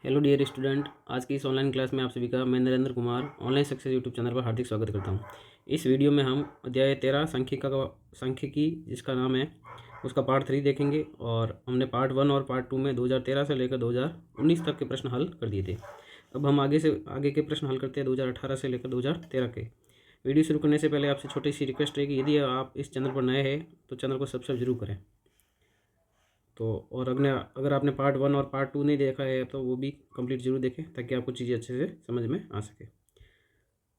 Hello dear student, आज की इस ऑनलाइन क्लास में आप सभी का मैं Narendra Kumar online success YouTube channel पर हार्दिक स्वागत करता हूं। इस वीडियो में हम अध्याय 13 सांख्यिकी जिसका नाम है उसका पार्ट 3 देखेंगे। और हमने पार्ट 1 और पार्ट 2 में 2013 से लेकर 2019 तक के प्रश्न हल कर दिए थे। अब हम आगे के प्रश्न हल करते हैं 2018 से लेकर 2013 के। वीडियो शुरू करने से पहले आपसे छोटी सी रिक्वेस्ट रहेगी, यदि आप इस चैनल पर नए हैं तो चैनल को सब्सक्राइब जरूर करें। तो और अगर आपने पार्ट 1 और पार्ट 2 नहीं देखा है तो वो भी कंप्लीट जरूर देखें ताकि आपको चीज़ें अच्छे से समझ में आ सके।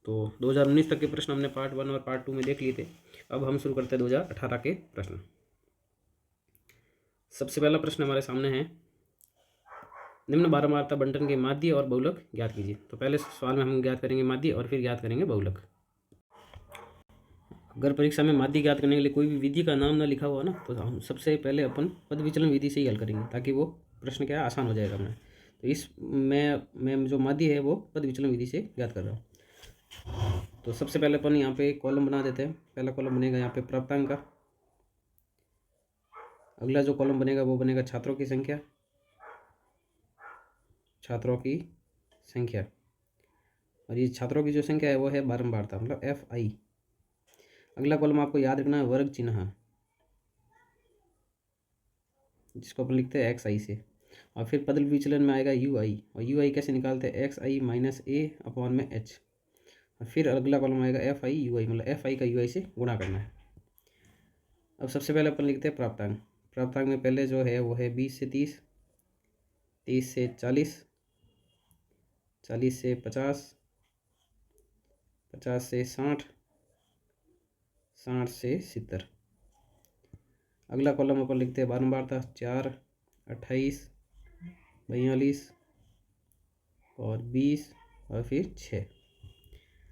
तो 2019 तक के प्रश्न हमने पार्ट 1 और पार्ट 2 में देख लिए थे। अब हम शुरू करते हैं 2018 के प्रश्न। सबसे पहला प्रश्न हमारे सामने है, निम्न बारंबारता बंटन के माध्य और बहुलक ज्ञात कीजिए। तो पहले सवाल में हम ज्ञात करेंगे माध्य और फिर ज्ञात करेंगे बहुलक। अगर परीक्षा में माध्य ज्ञात करने के लिए कोई भी विधि का नाम ना लिखा हुआ ना तो हम सबसे पहले अपन पद विचलन विधि से ही हल करेंगे ताकि वो प्रश्न क्या आसान हो जाएगा हमें। तो इस मैं जो माध्य है वो पद विचलन विधि से ज्ञात कर रहा हूँ। तो सबसे पहले अपन यहाँ पे कॉलम बना देते हैं। पहला कॉलम बनेगा यहाँ पे प्राप्तांक का, अगला जो कॉलम बनेगा वो बनेगा छात्रों की संख्या, और ये छात्रों की जो संख्या है वो है बारंबारता मतलब FI। अगला कॉलम आपको याद रखना है वर्ग चिन्ह, जिसको अपन लिखते हैं XI से, और फिर पद विचलन में आएगा UI, और UI कैसे निकालते हैं XI माइनस A/H। और फिर अगला कॉलम आएगा FI UI मतलब FI का UI से गुणा करना है। अब सबसे पहले अपन लिखते हैं प्राप्तांक। प्राप्तांक में पहले जो है वो है 20 से 30, 30 से 40, 40 से 50, 50 से 60, 60 से 70। अगला कॉलम अपन लिखते हैं बारंबारता 4, 28, 42 और 20 और फिर 6।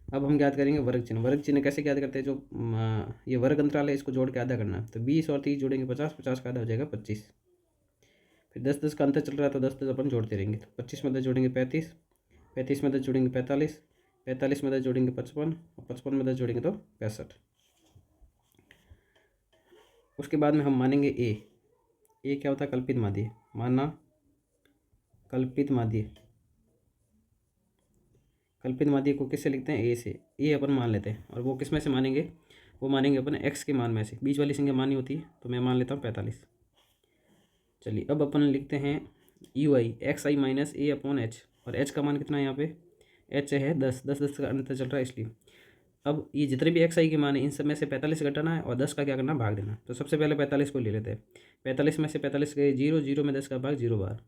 अब हम ज्ञात करेंगे वर्ग चिन्ह। वर्ग चिन्ह कैसे ज्ञात करते हैं, जो ये वर्ग अंतराल है इसको जोड़ के आधा करना है। तो 20 और 30 जोड़ेंगे 50, 50 का आधा हो जाएगा 25। फिर 10 10 का अंतर चल रहा है तो 10 10 अपन जोड़ते रहेंगे। तो 25 में 10 जोड़ेंगे 35, 35 में 10 जोड़ेंगे 45, 45 में 10 जोड़ेंगे 55, और 55 में 10 जोड़ेंगे तो 65। उसके बाद में हम मानेंगे ए क्या होता है, कल्पित माध्य। माना कल्पित माध्य। कल्पित माध्य को किससे लिखते हैं, ए से। ए अपन मान लेते हैं, और वो किस में से मानेंगे, वो मानेंगे अपन एक्स के मान में से। बीच वाली संख्या मानी होती है तो मैं मान लेता हूँ 45। चलिए अब अपन लिखते हैं UI XI माइनस A/H, और H का मान कितना है यहाँ पे, H है 10, 10 10 का अंतर चल रहा है इसलिए। अब ये जितने भी XI के मान है इन सब में से 45 घटाना है और 10 का क्या करना है, भाग देना। तो सबसे पहले 45 को ले लेते हैं। 45 में से 45 गए 0, 0 में 10 का भाग 0 बार।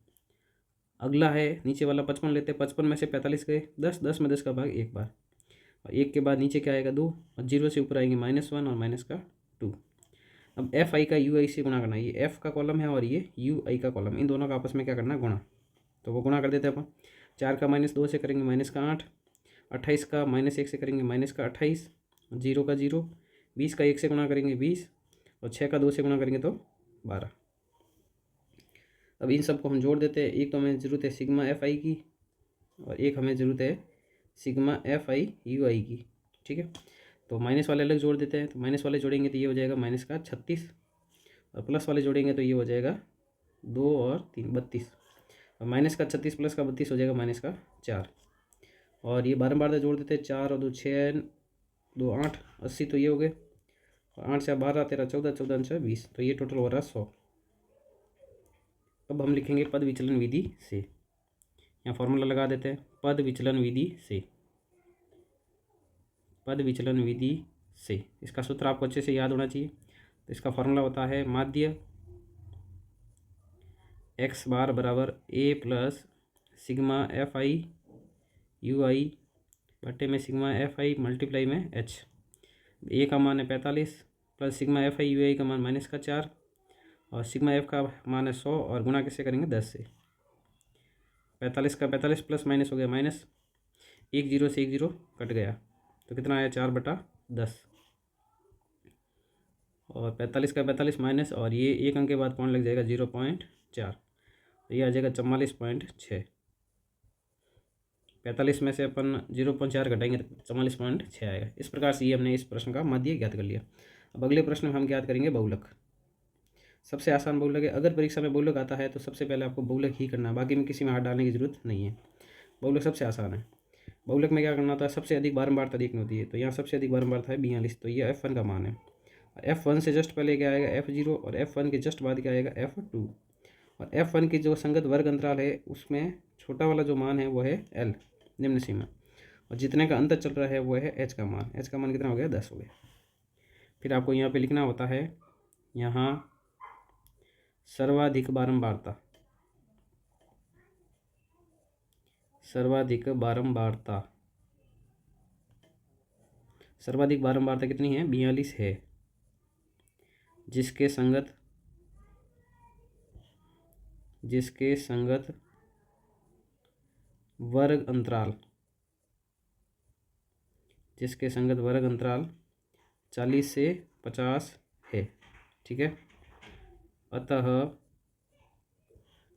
अगला है नीचे वाला 55 लेते हैं। 55 में से 45 गए 10, 10 में 10 का भाग 1 बार, और 1 के बाद नीचे क्या आएगा 2, और 0 से ऊपर आएंगे -1 और माइनस का 2। अब FI का UI से गुणा करना है। ये F का कॉलम है और ये UI का कॉलम, इन दोनों का आपस में क्या करना है, गुणा। तो वो गुणा कर देते हैं अपन। 4 का -2 से करेंगे -8, 28 का -1 से करेंगे -28, 0 का 0, 20 का 1 से गुणा करेंगे 20, और 6 का 2 से गुणा करेंगे तो 12। अब इन सब को हम जोड़ देते हैं। एक तो हमें ज़रूरत है सिग्मा FI की, और एक हमें ज़रूरत है सिग्मा FI UI की। ठीक है, तो माइनस वाले अलग जोड़ देते हैं। तो माइनस वाले जोड़ेंगे तो ये हो जाएगा माइनस का 36, और प्लस वाले जोड़ेंगे तो ये हो जाएगा 2 और 3 32, और माइनस का 36 प्लस का 32 हो जाएगा माइनस का 4। और ये बारंबार जोड़ देते हैं। 4 और 2 6, 2 8, 80 तो ये हो गए, और 8 से 12 13 14, 14 से 20, तो ये टोटल हो रहा है 100। अब हम लिखेंगे पद विचलन विधि से। यहाँ फॉर्मूला लगा देते हैं पद विचलन विधि से। पद विचलन विधि से इसका सूत्र आपको अच्छे से याद होना चाहिए। तो इसका फॉर्मूला होता है माध्य x बार बराबर A plus sigma FI UI बट्टे में सिग्मा FI मल्टीप्लाई में H। A का मान है 45 प्लस सिग्मा FI UI का मान -4, और सिग्मा F का मान है 100, और गुणा किससे करेंगे 10 से। 45 का 45 प्लस माइनस हो गया माइनस, 1 0 से 1 0 कट गया, तो कितना आया 4/10, और 45 का 45 माइनस, और ये एक अंक के बाद पॉइंट लग जाएगा 0.4, तो ये आ जाएगा 44.6। 45 में से अपन 0.4 घटाएंगे तो 44.6 आएगा। इस प्रकार से ये हमने इस प्रश्न का माध्य ज्ञात कर लिया। अब अगले प्रश्न में हम ज्ञात करेंगे बहुलक। सबसे आसान बहुलक है। अगर परीक्षा में बहुलक आता है तो सबसे पहले आपको बहुलक ही करना है, बाकी में किसी में हाथ डालने की जरूरत नहीं है। बहुलक सबसे आसान है। बहुलक में क्या करना होता है, सबसे अधिक बारंबारता देखनी होती है। तो यहाँ सबसे अधिक बारंबारता है 42, तो ये F1 का मान है। F1 से जस्ट पहले क्या आएगा F0, और F1 के जस्ट बाद क्या आएगा F2। और F1 की जो संगत वर्ग अंतराल है उसमें छोटा वाला जो मान है वो है L, निम्न सीमा, और जितने का अंतर चल रहा है वो है H का मान। H का मान कितना हो गया, 10 हो गया। फिर आपको यहाँ पे लिखना होता है, यहाँ सर्वाधिक बारंबारता, सर्वाधिक बारंबारता, सर्वाधिक बारंबारता कितनी है, 42 है, जिसके संगत वर्ग अंतराल, जिसके संगत वर्ग अंतराल 40 से 50 है। ठीक है, अतः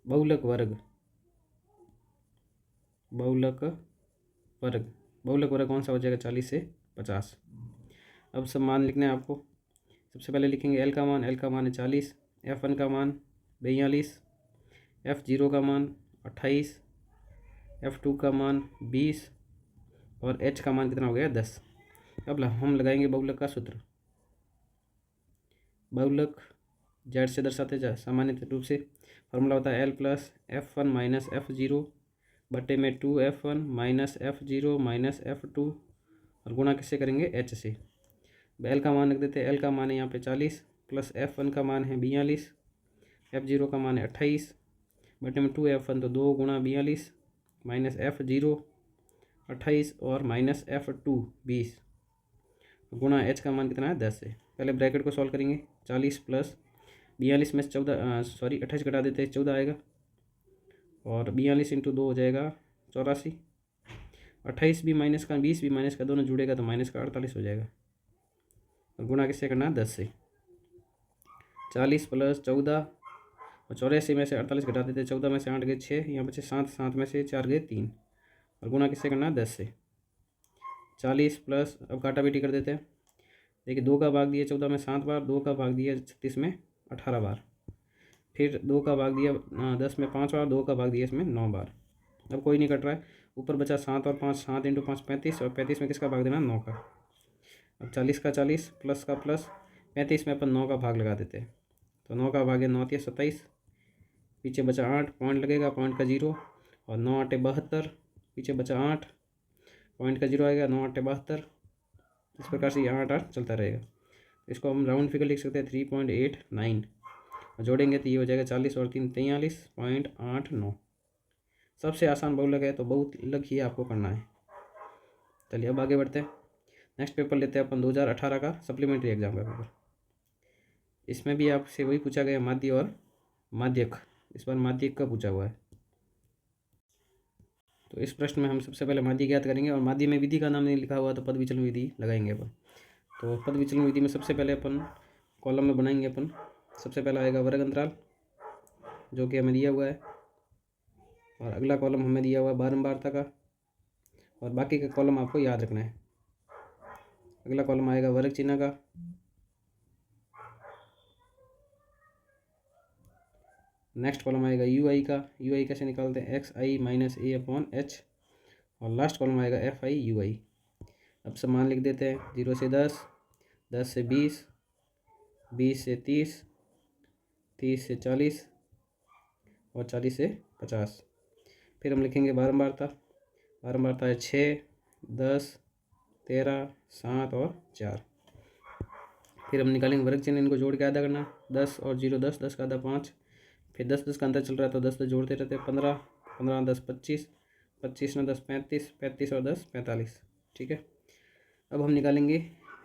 बहुलक वर्ग कौन सा हो जाएगा, 40 से 50। अब सब मान लिखने हैं आपको। सबसे पहले लिखेंगे L का मान है 40, F1 का मान 42, F0 का मान 28, F2 का मान 20, और H का मान कितना हो गया, 10। अब हम लगाएंगे बहुलक का सूत्र। बहुलक जेड से दर्शाते जा सामान्य रूप से फॉर्मूला होता है L plus F1 minus F0 बटे में 2F1 minus F0 minus F2, और गुणा किससे करेंगे, H से। L का मान रख देते हैं। L का मान है यहाँ पे 40, प्लस F1 का मान है 42, F0 का मान है 28 बटे में 2F1, तो 2 गुणा 42 माइनस F0 28 और माइनस F2 20, गुणा H का मान कितना है, 10 है। पहले ब्रैकेट को सॉल्व करेंगे। 40 प्लस 42 में से 28 घटा देते हैं, 14 आएगा, और 42 इंटू 2 हो जाएगा 84, 28 भी माइनस का 20 भी माइनस का दोनों जुड़ेगा तो माइनस का 48 हो जाएगा, और गुणा किससे करना है, 10 से। 40 प्लस 14 और 84 में से 48 घटा देते हैं, 14 में से 8 गए 6, यहाँ बचे 7, 7 में से 4 गए 3, और गुणा किससे करना है, 10 से। 40 प्लस, अब काटा बेटी कर देते हैं। देखिए 2 का भाग दिया 14 में 7 बार, 2 का भाग दिया 36 में 18 बार, फिर 2 का भाग दिया 10 में 5 बार, 2 का भाग दिया इसमें 9 बार। अब कोई नहीं कट रहा है, ऊपर बचा 7 और 5, 7 इंटू 5 35, और 35 में किसका भाग देना, 9 का। अब 40 का 40 प्लस का प्लस, 35 में अपन 9 का भाग लगा देते हैं, तो 9 का भाग है 9 × 27, पीछे बचा 8, पॉइंट लगेगा, पॉइंट का 0, और 9 × 8 = 72, पीछे बचा 8, पॉइंट का 0 आएगा, 9 × 8 = 72। इस प्रकार से 8 8 चलता रहेगा। इसको हम राउंड फिगर लिख सकते हैं 3.89, और जोड़ेंगे तो ये हो जाएगा 40 और 3 43.89। सबसे आसान बहुलक है, तो बहुलक ही आपको करना है। चलिए अब आगे बढ़ते हैं। नेक्स्ट पेपर लेते हैं अपन 2018 का सप्लीमेंट्री एग्जाम का पेपर। इसमें भी आपसे वही पूछा गया, माध्य और माध्यक। इस बार माध्यक का पूछा हुआ है। तो इस प्रश्न में हम सबसे पहले माध्य ज्ञात करेंगे, और माध्य में विधि का नाम नहीं लिखा हुआ तो पद विचलन विधि लगाएंगे अपन। तो पद विचलन विधि में सबसे पहले अपन कॉलम में बनाएंगे अपन। सबसे पहला आएगा वर्ग अंतराल, जो कि हमें दिया हुआ है, और अगला कॉलम हमें दिया हुआ है बारंबारता का, और बाकी का कॉलम आपको याद रखना है। अगला कॉलम आएगा वर्ग चिन्ह का, नेक्स्ट कॉलम आएगा UI का। UI कैसे निकालते हैं, XI माइनस A/H, और लास्ट कॉलम आएगा FI UI। अब सब मान लिख देते हैं। 0 से 10, 10 से 20, 20 से 30, 30 से 40, और 40 से 50। फिर हम लिखेंगे बारंबारता। बारंबारता है 6, 10, 13, 7 और 4। फिर हम निकालेंगे वर्ग चिन्ह, इनको जोड़ के आधा करना। 10 और 0 10, 10 का आधा 5, फिर 10 10 का अंतर चल रहा है तो 10 10 जोड़ते रहते हैं। 15, 15 10 25, 25 9 10 35, 35 और 10 45। ठीक है, अब हम निकालेंगे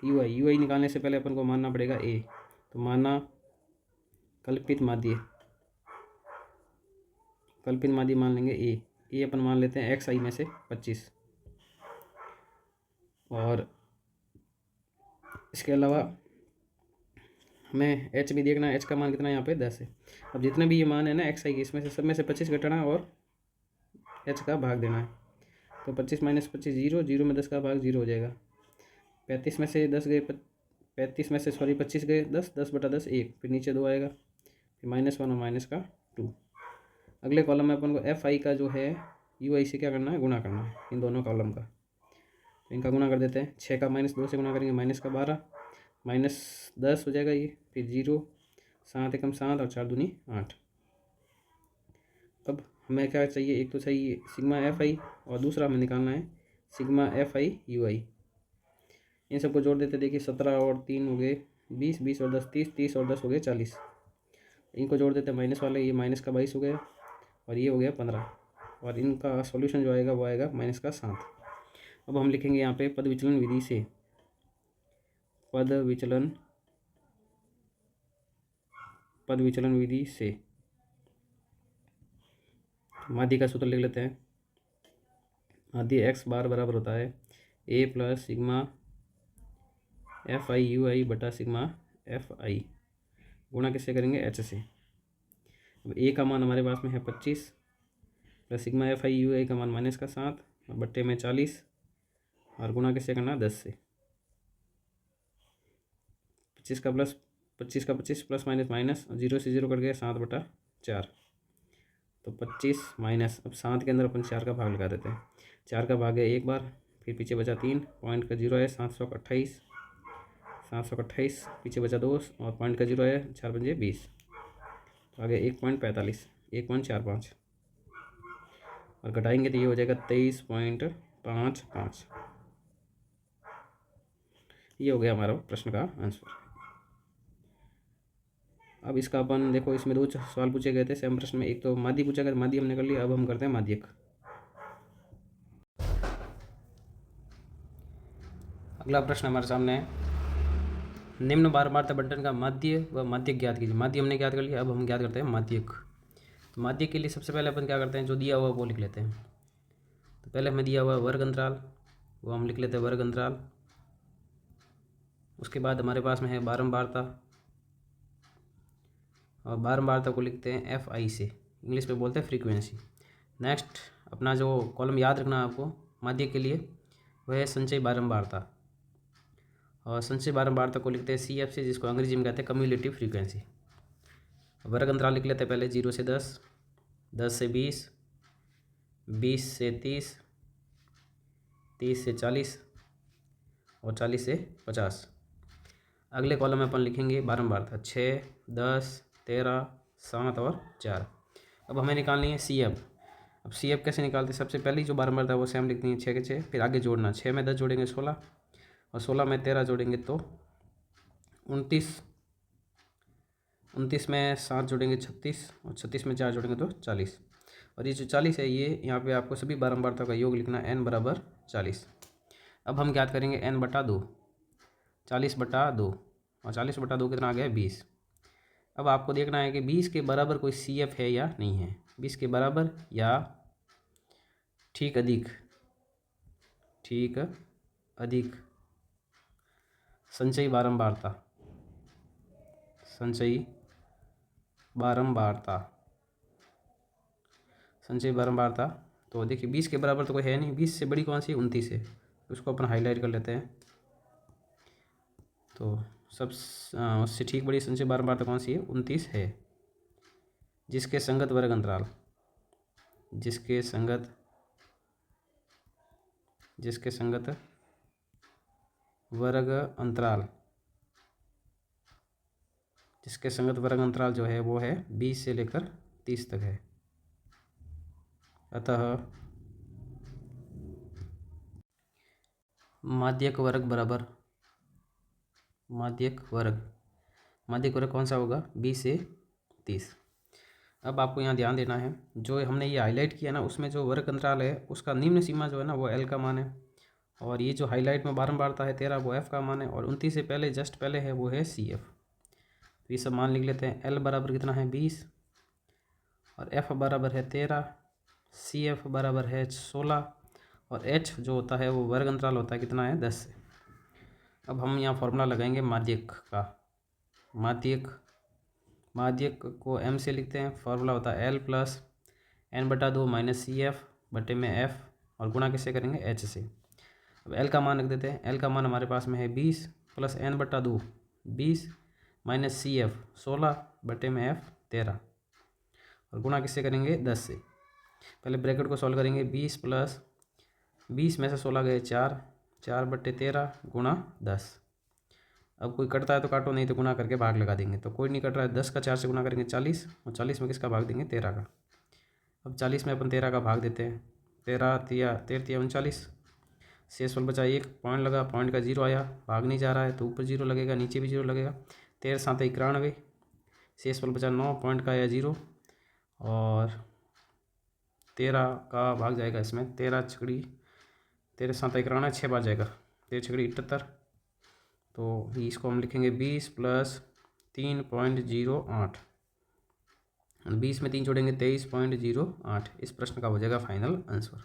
UI निकालने से पहले अपन को मानना पड़ेगा A। तो माना कल्पित माध्य, कल्पित माध्य मान लेंगे A अपन मान लेते हैं XI में से 25, और इसके अलावा हमें H भी देखना है। H का मान कितना है, यहाँ पे 10 है। अब जितने भी ये मान है ना XI के, इसमें से सब में से 25 घटाना और H का भाग देना है। तो 25 माइनस 25 0, 0 में 10 का भाग 0 हो जाएगा। 35 में से 10 गए 35 में से 25 गए 10, 10 बटा 10 1, फिर नीचे 2 आएगा, -1 और -2। अगले कॉलम में अपन को एफ आई का जो है यू आई से क्या करना है, गुणा करना है इन दोनों कॉलम का। तो इनका गुणा कर देते हैं। 6 का -2 से गुणा करेंगे, -12 -10 हो जाएगा ये, फिर 0, 7 एकम 7 और 4 दूनी 8। अब हमें क्या चाहिए, एक तो चाहिए सिग्मा एफ आई और दूसरा हमें निकालना है सिग्मा एफ आई यू आई। इन सबको जोड़ देते, देखिए 17 और 3 हो गए 20, 20 और 10 30, 30 और 10 हो गए 40। इनको जोड़ देते माइनस वाले, ये -22 हो गया और ये हो गया 15, और इनका सॉल्यूशन जो आएगा वो आएगा -7। अब हम लिखेंगे यहाँ पे पद विचलन विधि से, पद विचलन विधि से माध्य का सूत्र लिख लेते हैं। माध्य x बार बराबर होता है a plus sigma F I U I बटा सिग्मा एफ आई, गुणा किससे करेंगे, h से। अब a का मान हमारे पास में है 25 plus sigma F I U I का मान -7 और बट्टे में 40, और गुणा किससे करना, 10 से। 25 का 25 प्लस माइनस माइनस, 0 से 0 कट गया, 7/4। तो 25 माइनस, अब 7 के अंदर अपन 4 का भाग लगा देते हैं। 4 का भाग है एक बार, फिर पीछे बचा 3, पॉइंट का 0 है, 728, पीछे बचा 2 और पॉइंट का 0 है, 4 पंजे 20, तो आगे 1.45, 1.45 और घटाएंगे तो ये हो जाएगा 23.55। ये हो गया हमारा प्रश्न का आंसर। अब इसका अपन देखो, इसमें 2 सवाल पूछे गए थे सेम प्रश्न में। एक तो माध्य पूछा गया, माध्य हमने कर लिया। अब हम करते हैं माध्यक। अगला प्रश्न हमारे सामने है, निम्न बारंबारता बंटन का माध्य व माध्यक ज्ञात कीजिए। माध्य हमने ज्ञात कर लिया, अब हम ज्ञात करते हैं माध्यक। तो माध्यक के लिए सबसे पहले अपन क्या करते हैं, जो दिया हुआ वो लिख लेते हैं। तो पहले हमें दिया हुआ वर्ग अंतराल, वो हम लिख लेते हैं वर्ग अंतराल। उसके बाद हमारे पास में है बारंबारता, और बारंबारता को लिखते हैं एफ आई से, इंग्लिश में बोलते हैं फ्रीक्वेंसी। नेक्स्ट अपना जो कॉलम याद रखना है आपको माध्यक के लिए, वह है संचयी बारंबारता, और संचयी बारंबारता को लिखते हैं सी एफ से, जिसको अंग्रेजी में कहते हैं कम्युलेटिव फ्रीक्वेंसी। वर्ग अंतराल लिख लेते हैं पहले, 0 से 10, 10 से 20, 20 से 30, 30 से 40 और 40 से 50। अगले कॉलम में अपन लिखेंगे बारंबारता 6, 10, 13, 7 और 4। अब हमें निकालनी है सी एफ। अब सी एफ कैसे निकालते हैं, सबसे पहली जो बारंबारता है वो सेम लिखनी है 6 के 6, फिर आगे जोड़ना, 6 में 10 जोड़ेंगे 16, और 16 में 13 जोड़ेंगे तो 29, 29 में 7 जोड़ेंगे 36, और 36 में 4 जोड़ेंगे तो 40। और ये जो 40 है, ये यहाँ पे आपको सभी बारंबारता का योग लिखना है, n बराबर 40। अब हम ज्ञात करेंगे n/2, 40/2, और 40/2 कितना आ गया, 20। अब आपको देखना है कि 20 के बराबर कोई सी एफ है या नहीं है, 20 के बराबर या ठीक अधिक संचयी बारंबारता, संचयी बारंबारता। तो देखिए 20 के बराबर तो कोई है नहीं, 20 से बड़ी कौन सी है, 29 है, उसको अपन हाईलाइट कर लेते हैं। तो सब उससे ठीक बड़ी संचयी बारंबारता कौन सी है, 29 है, जिसके संगत वर्ग अंतराल, जिसके संगत वर्ग अंतराल जो है वो है 20 से लेकर 30 तक है। अतः माध्यक वर्ग कौन सा होगा, 20 से 30। अब आपको यहाँ ध्यान देना है, जो हमने ये हाईलाइट किया ना, उसमें जो वर्ग अंतराल है उसका निम्न सीमा जो है ना वो एल का मान है, और ये जो हाईलाइट में बारंबारता है 13 वो एफ का मान है, और 29 से पहले जस्ट पहले है वो है सी एफ। तो ये सब मान लिख लेते हैं। एल बराबर कितना है, 20, और एफ बराबर है 13, सी एफ बराबर है 16, और एच जो होता है वो वर्ग अंतराल होता है कितना है, 10 से। अब हम यहाँ फॉर्मूला लगाएंगे माध्यक का। माध्यक को एम से लिखते हैं, फार्मूला होता है L plus n/2 minus C F बटे में एफ, और गुणा किससे करेंगे, एच से। अब एल का मान रख देते हैं। एल का मान हमारे पास में है 20 plus n/2 20 minus C F 16 बटे में एफ 13 और गुणा किससे करेंगे 10 से। पहले ब्रैकेट को सॉल्व करेंगे 20 प्लस 20 में से 16 गए 4, 4/13 गुणा 10। अब कोई कटता है तो काटो, नहीं तो गुणा करके भाग लगा देंगे। तो कोई नहीं कट रहा है, 10 का 4 से गुणा करेंगे 40 और 40 में किसका भाग देंगे 13 का। अब 40 में अपन 13 का भाग देते हैं, 13 तिया 39, शेष वाल बचा 1, पॉइंट लगा, पॉइंट का 0 आया, भाग नहीं जा रहा है तो ऊपर 0 लगेगा, नीचे भी 0 लगेगा। 13 7 91, शेष वाल बचा 9, पॉइंट का आया 0 और 13 का भाग जाएगा इसमें, 13 छकड़ी 13 7 91, 6 बार जाएगा, 13 छकड़ी 78। तो इसको हम लिखेंगे 20 प्लस 3.08, 20 में 3 जोड़ेंगे 23.08। इस प्रश्न का हो जाएगा फाइनल आंसर।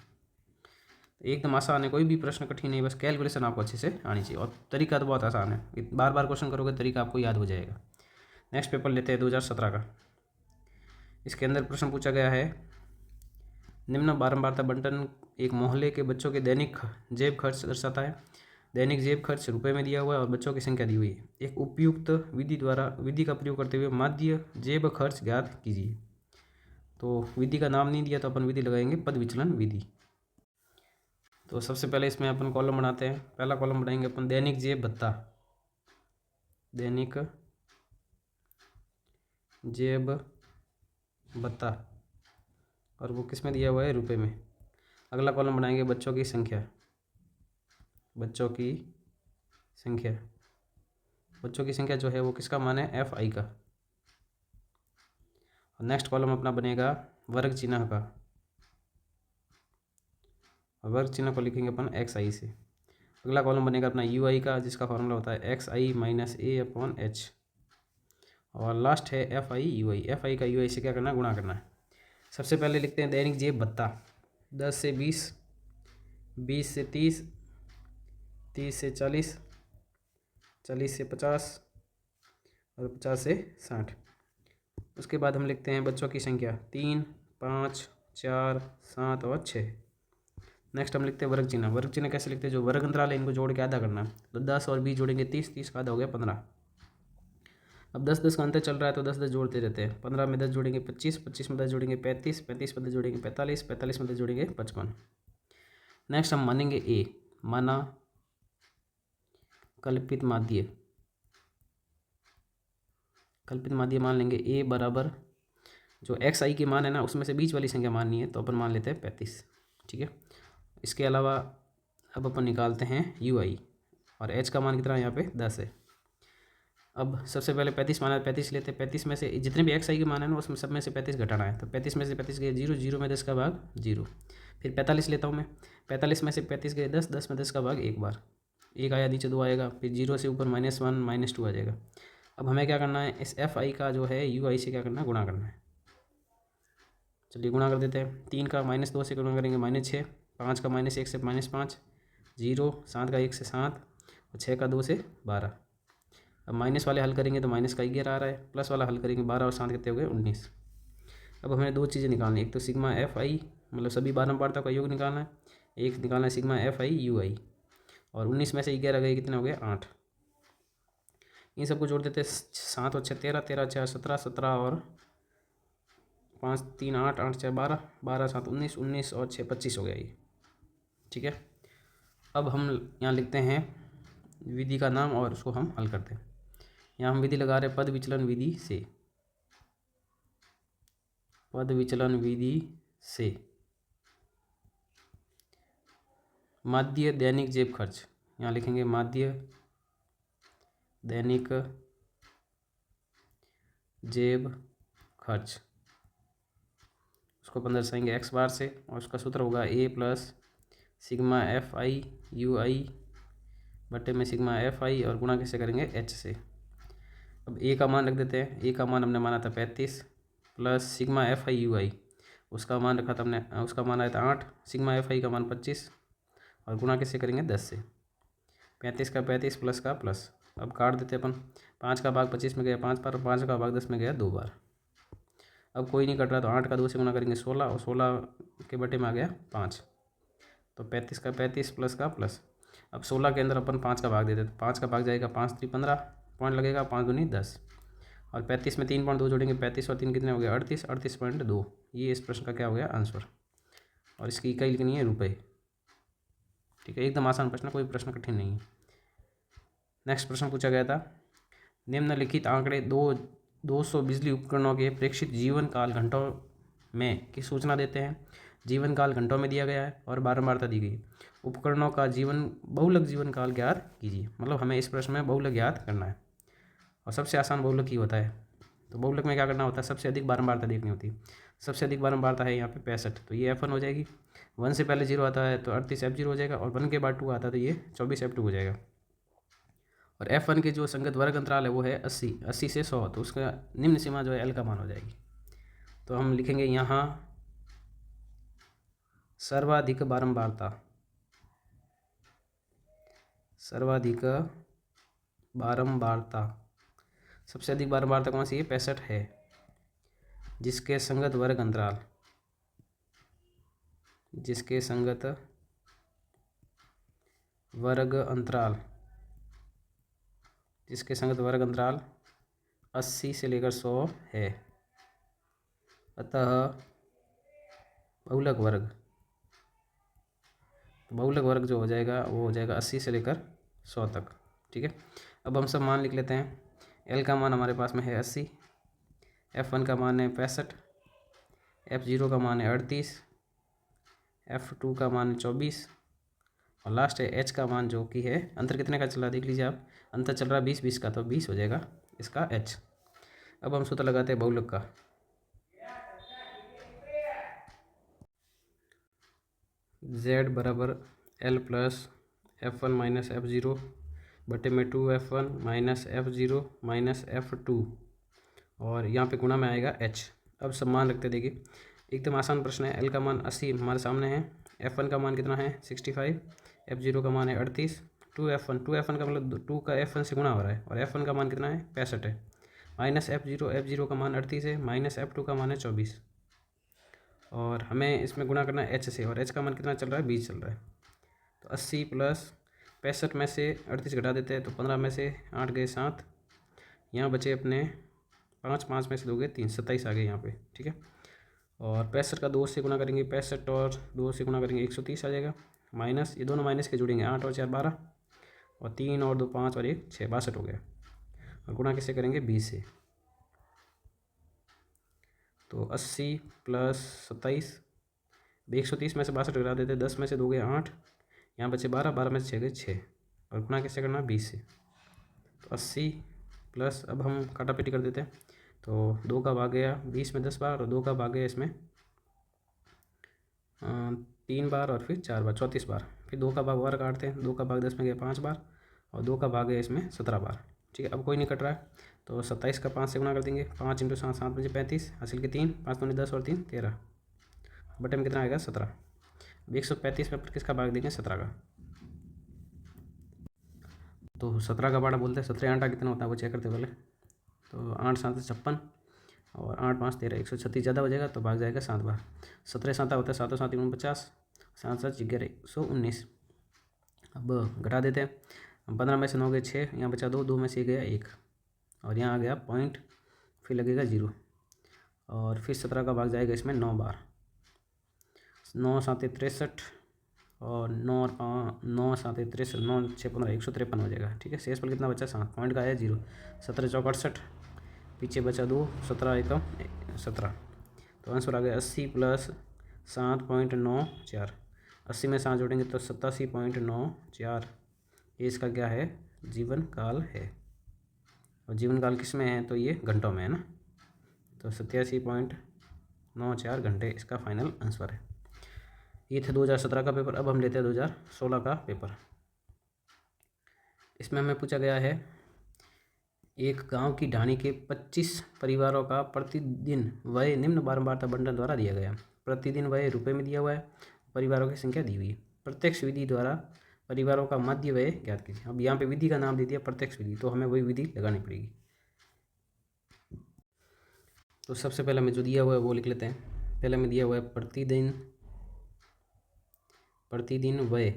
एकदम आसान है, कोई भी प्रश्न कठिन नहीं, बस कैलकुलेशन आपको अच्छे से आनी चाहिए और तरीका तो बहुत आसान है, बार बार क्वेश्चन करोगे तरीका आपको याद हो जाएगा। नेक्स्ट पेपर लेते हैं 2017 का। इसके अंदर प्रश्न पूछा गया है, निम्न बारंबारता बंटन एक मोहल्ले के बच्चों के दैनिक जेब खर्च दर्शाता है। दैनिक जेब खर्च रुपए में दिया हुआ है और बच्चों की संख्या दी हुई है। एक उपयुक्त विधि का प्रयोग करते हुए माध्य जेब खर्च ज्ञात कीजिए। तो विधि का नाम नहीं दिया तो अपन विधि लगाएंगे पद विचलन विधि। तो सबसे पहले इसमें अपन कॉलम बनाते हैं। पहला कॉलम बनाएंगे अपन दैनिक जेब भत्ता, दैनिक जेब भत्ता और वो किस में दिया हुआ है रुपए में। अगला कॉलम बनाएंगे बच्चों की संख्या, बच्चों की संख्या, बच्चों की संख्या जो है वो किसका मान है FI का। और नेक्स्ट कॉलम अपना बनेगा वर्ग चिन्ह का, वर्ग चिन्ह को लिखेंगे अपन XI से। अगला कॉलम बनेगा अपना UI का, जिसका फॉर्मूला होता है XI माइनस A/H। और लास्ट है FI UI, FI का UI से क्या करना है गुणा करना है। सबसे पहले लिखते हैं दैनिक जेब भत्ता, 10 से 20, 20 से 30, 30 से 40, 40 से 50 और 50 से 60। उसके बाद हम लिखते हैं बच्चों की संख्या 3, 5, 4, 7 और 6। नेक्स्ट हम लिखते हैं वर्ग चिन्ह। वर्ग चिन्ह कैसे लिखते हैं, जो वर्ग अंतराल है इनको जोड़ के आधा करना है। तो 10 और 20 जोड़ेंगे 30, 30 का आधा हो गया 15। अब 10 10 का अंतर चल रहा है तो 10 10 जोड़ते रहते हैं। 15 में 10 जोड़ेंगे 25, 25 में 10 जोड़ेंगे 35, 35 में 10 जोड़ेंगे 45, 45 में 10 जोड़ेंगे 55। नेक्स्ट हम मानेंगे A, माना कल्पित माध्य, कल्पित माध्य मान लेंगे A बराबर जो XI की मान है ना उसमें से बीच वाली संख्या माननी है, तो अपन मान लेते हैं 35। ठीक है। इसके अलावा अब अपन निकालते हैं UI और H का मान कितना है यहाँ पे 10 है। अब सबसे पहले 35 माना है, 35 लेते हैं। 35 में से जितने भी XI के मान है ना उसमें सब में से 35 घटाना है। तो 35 में से 35 गए 0, 0 में 10 का भाग 0। फिर 45 लेता हूँ मैं, 45 में से 35 गए 10, 10 में 10 का भाग एक बार, 1 आया नीचे 2 आएगा, फिर 0 से ऊपर -1 -2 आ जाएगा। अब हमें क्या करना है, इस FI का जो है UI से क्या करना है गुणा करना है। चलिए गुणा कर देते हैं। 3 का -2 से गुणा करेंगे -6, 5 का -1 से -5, 0, 7 का 1 से 7 और 6 का 2 से 12। अब माइनस वाले हल करेंगे तो माइनस का 11 आ रहा है, प्लस वाला हल करेंगे 12 और 7 कितने हो गए 19। अब हमें दो चीज़ें निकालनी, एक तो सिग्मा FI मतलब सभी बारंबारता का योग निकालना है, एक निकालना है सिग्मा FI UI। और 19 में से 11 गए कितने हो गए 8। इन सबको जोड़ देते हैं, 7 और 6 13, 13 4 17, 17 और 5 3 8, 8 4 12, 12 7 19, 19 और 6 25 हो गया ये। ठीक है। अब हम यहाँ लिखते हैं विधि का नाम और उसको हम हल करते हैं। यहाँ हम विधि लगा रहे हैं पद विचलन विधि से, पद विचलन विधि से माध्य दैनिक जेब खर्च, यहाँ लिखेंगे माध्य दैनिक जेब खर्च, उसको अपन दर्शाएंगे x बार से और उसका सूत्र होगा A plus sigma FI UI बटे में सिग्मा FI और गुणा कैसे करेंगे H से। अब A का मान रख देते हैं, A का मान हमने माना था 35 प्लस सिग्मा FI UI उसका मान रखा था हमने, उसका मान आया था 8, सिग्मा FI का मान 25 और गुणा कैसे करेंगे 10 से। 35 का 35 प्लस का प्लस। अब काट देते हैं अपन, 5 का भाग 25 में गया 5 बार, 5 का भाग 10 में गया 2 बार। अब कोई नहीं कट रहा तो 8 का 2 से गुणा करेंगे 16 और 16 के बटे में आ गया 5। तो 35 का 35 प्लस का प्लस। अब 16 के अंदर अपन 5 का भाग देते, तो 5 का भाग जाएगा 5 3 15, पॉइंट लगेगा 5 दूनी 10 और 35 में 3.2 जोड़ेंगे, 35 और 3 कितने हो गए 38, 38.2। ये इस प्रश्न का क्या हो गया आंसर। और इसकी इकाई लिखनी है रुपये। ठीक है, एकदम आसान प्रश्न, कोई प्रश्न कठिन नहीं है। नेक्स्ट प्रश्न पूछा गया था, निम्नलिखित आंकड़े 200 बिजली उपकरणों के प्रेक्षित जीवन काल घंटों में की सूचना देते हैं। जीवन काल घंटों में दिया गया है और बारंबारता दी गई। उपकरणों का बहुलक जीवन काल ज्ञात कीजिए। मतलब हमें इस प्रश्न में बहुलक ज्ञात करना है और सबसे आसान बहुलक ही होता है। तो बहुलक में क्या करना होता है, सबसे अधिक बारंबारता देखनी होती है। सबसे अधिक बारंबारता है यहाँ पे 65, तो ये F1 हो जाएगी। 1 से पहले 0 आता है तो 38 F0 हो जाएगा, और 1 के बाद 2 आता है तो ये 24 F2 हो जाएगा। और F1 के जो संगत वर्ग अंतराल है वो है 80 से 100, तो उसका निम्न सीमा जो है L का मान हो जाएगी। तो हम लिखेंगे यहाँ सर्वाधिक बारंबारता, सर्वाधिक बारंबारता, सबसे अधिक बारंबारता कौन सी है 65 है, जिसके संगत वर्ग अंतराल, जिसके संगत वर्ग अंतराल, जिसके संगत वर्ग अंतराल 80 से लेकर 100 है। अतः बहुलक वर्ग, बहुलक वर्ग जो हो जाएगा वो हो जाएगा 80 से लेकर 100 तक। ठीक है, अब हम सब मान लिख लेते हैं। L का मान हमारे पास में है 80, F1 का मान है 65, F0 का मान है 38, F2 का मान है 24, और लास्ट है H का मान जो कि है, अंतर कितने का चल रहा है देख लीजिए आप, अंतर चल रहा है 20 का, तो 20 हो जाएगा इसका H। अब हम सूत्र लगाते हैं बहुलक का। Z बराबर L plus F1 minus F0 बटे में 2F1 minus F0 minus F2, और यहाँ पे गुणा में आएगा H। अब सब मान रखते देखिए, एकदम आसान प्रश्न है। L का मान 80 हमारे सामने है, F1 का मान कितना है 65, F0 का मान है 38, 2F1 का मतलब 2 का F1 से गुणा हो रहा है, और F1 का मान कितना है 65 है, माइनस F0 का मान 38 है, माइनस F2 का मान है 24, और हमें इसमें गुणा करना है H से, और H का मान कितना चल रहा है 20 चल रहा है। तो 80 प्लस 65 में से 38 घटा देते हैं तो 15 में से 8 गए 7, यहाँ बचे अपने 5 में से 2 गए 3, 27 आ गए यहाँ पे। ठीक है, और 65 का 2 से गुणा करेंगे, 65 और 2 से गुणा करेंगे 130 आ जाएगा, माइनस ये दोनों माइनस के जुड़ेंगे, 8 और 4 12, और 3 और 2 5 और 1 6, 62 हो गया, और गुणा किससे करेंगे 20 से। तो 80 प्लस 27, 130 में से 62 घटा देते, 10 में से 2 गए 8, यहाँ बचे 12, 12 में से 6 गए 6, और गुणा किससे करना 20 से। तो 80 प्लस, अब हम काटापीटी कर देते हैं, तो 2 का भाग गया 20 में 10 बार, और 2 का भाग गया इसमें 3 बार, और फिर 4 बार 34 बार, फिर 2 का भाग बार काटते हैं, 2 का भाग 10 में गया 5 बार, और 2 का भाग गया इसमें 17 बार। ठीक है, अब कोई नहीं कट रहा है, तो 27 का 5 से गुणा कर देंगे, 5 इंटू 7, 7 5 35, हासिल के 3, 5 दूनी 10 और 3 13, बटे में कितना आएगा 17। 135 में किसका भाग देंगे 17 का, तो 17 का बाड़ा बोलते हैं, 17 आटा कितना होता है वो चेक करते पहले। तो 8 7 56, और 8 5 13, 136 ज़्यादा हो जाएगा तो भाग जाएगा 7 बार। 17 7 होता है, 7 7 49, 7 7 11 119। अब घटा देते हैं, 15 में से 9 गए 6, यहाँ बचा 2, 2 में से गया 1, और यहाँ आ गया पॉइंट, फिर लगेगा 0, और फिर 17 का भाग जाएगा इसमें 9 बार, 9 7 63, और 9 और 9 7 63, 9 6 15 153 हो जाएगा। ठीक है, शेष पर कितना बचा 7, पॉइंट का है 0, 17 चौक 68, पीछे बचा 2, 17 एकम 17, तो आंसर आ गया 80 प्लस 7.94, 80 में 7 जोड़ेंगे तो 87.94, ये इसका क्या है जीवन काल है। और जीवन काल किस में है, तो ये घंटों में है ना, तो 87.94 घंटे इसका फाइनल आंसर है। ये थे 2017 का पेपर। अब हम लेते हैं 2016 का पेपर। इसमें हमें पूछा गया है, एक गांव की ढाणी के 25 परिवारों का प्रतिदिन व्यय निम्न बारंबारता बंटन द्वारा दिया गया। प्रतिदिन व्यय रुपये में दिया हुआ है, परिवारों की संख्या दी हुई है। प्रत्यक्ष विधि द्वारा परिवारों का मध्य व्यय ज्ञात कीजिए। अब यहाँ पे विधि का नाम दे दिया प्रत्यक्ष विधि, तो हमें वही विधि लगानी पड़ेगी। तो सबसे पहले हमें जो दिया हुआ है वो लिख लेते हैं। पहले हमें दिया हुआ है प्रतिदिन व्यय,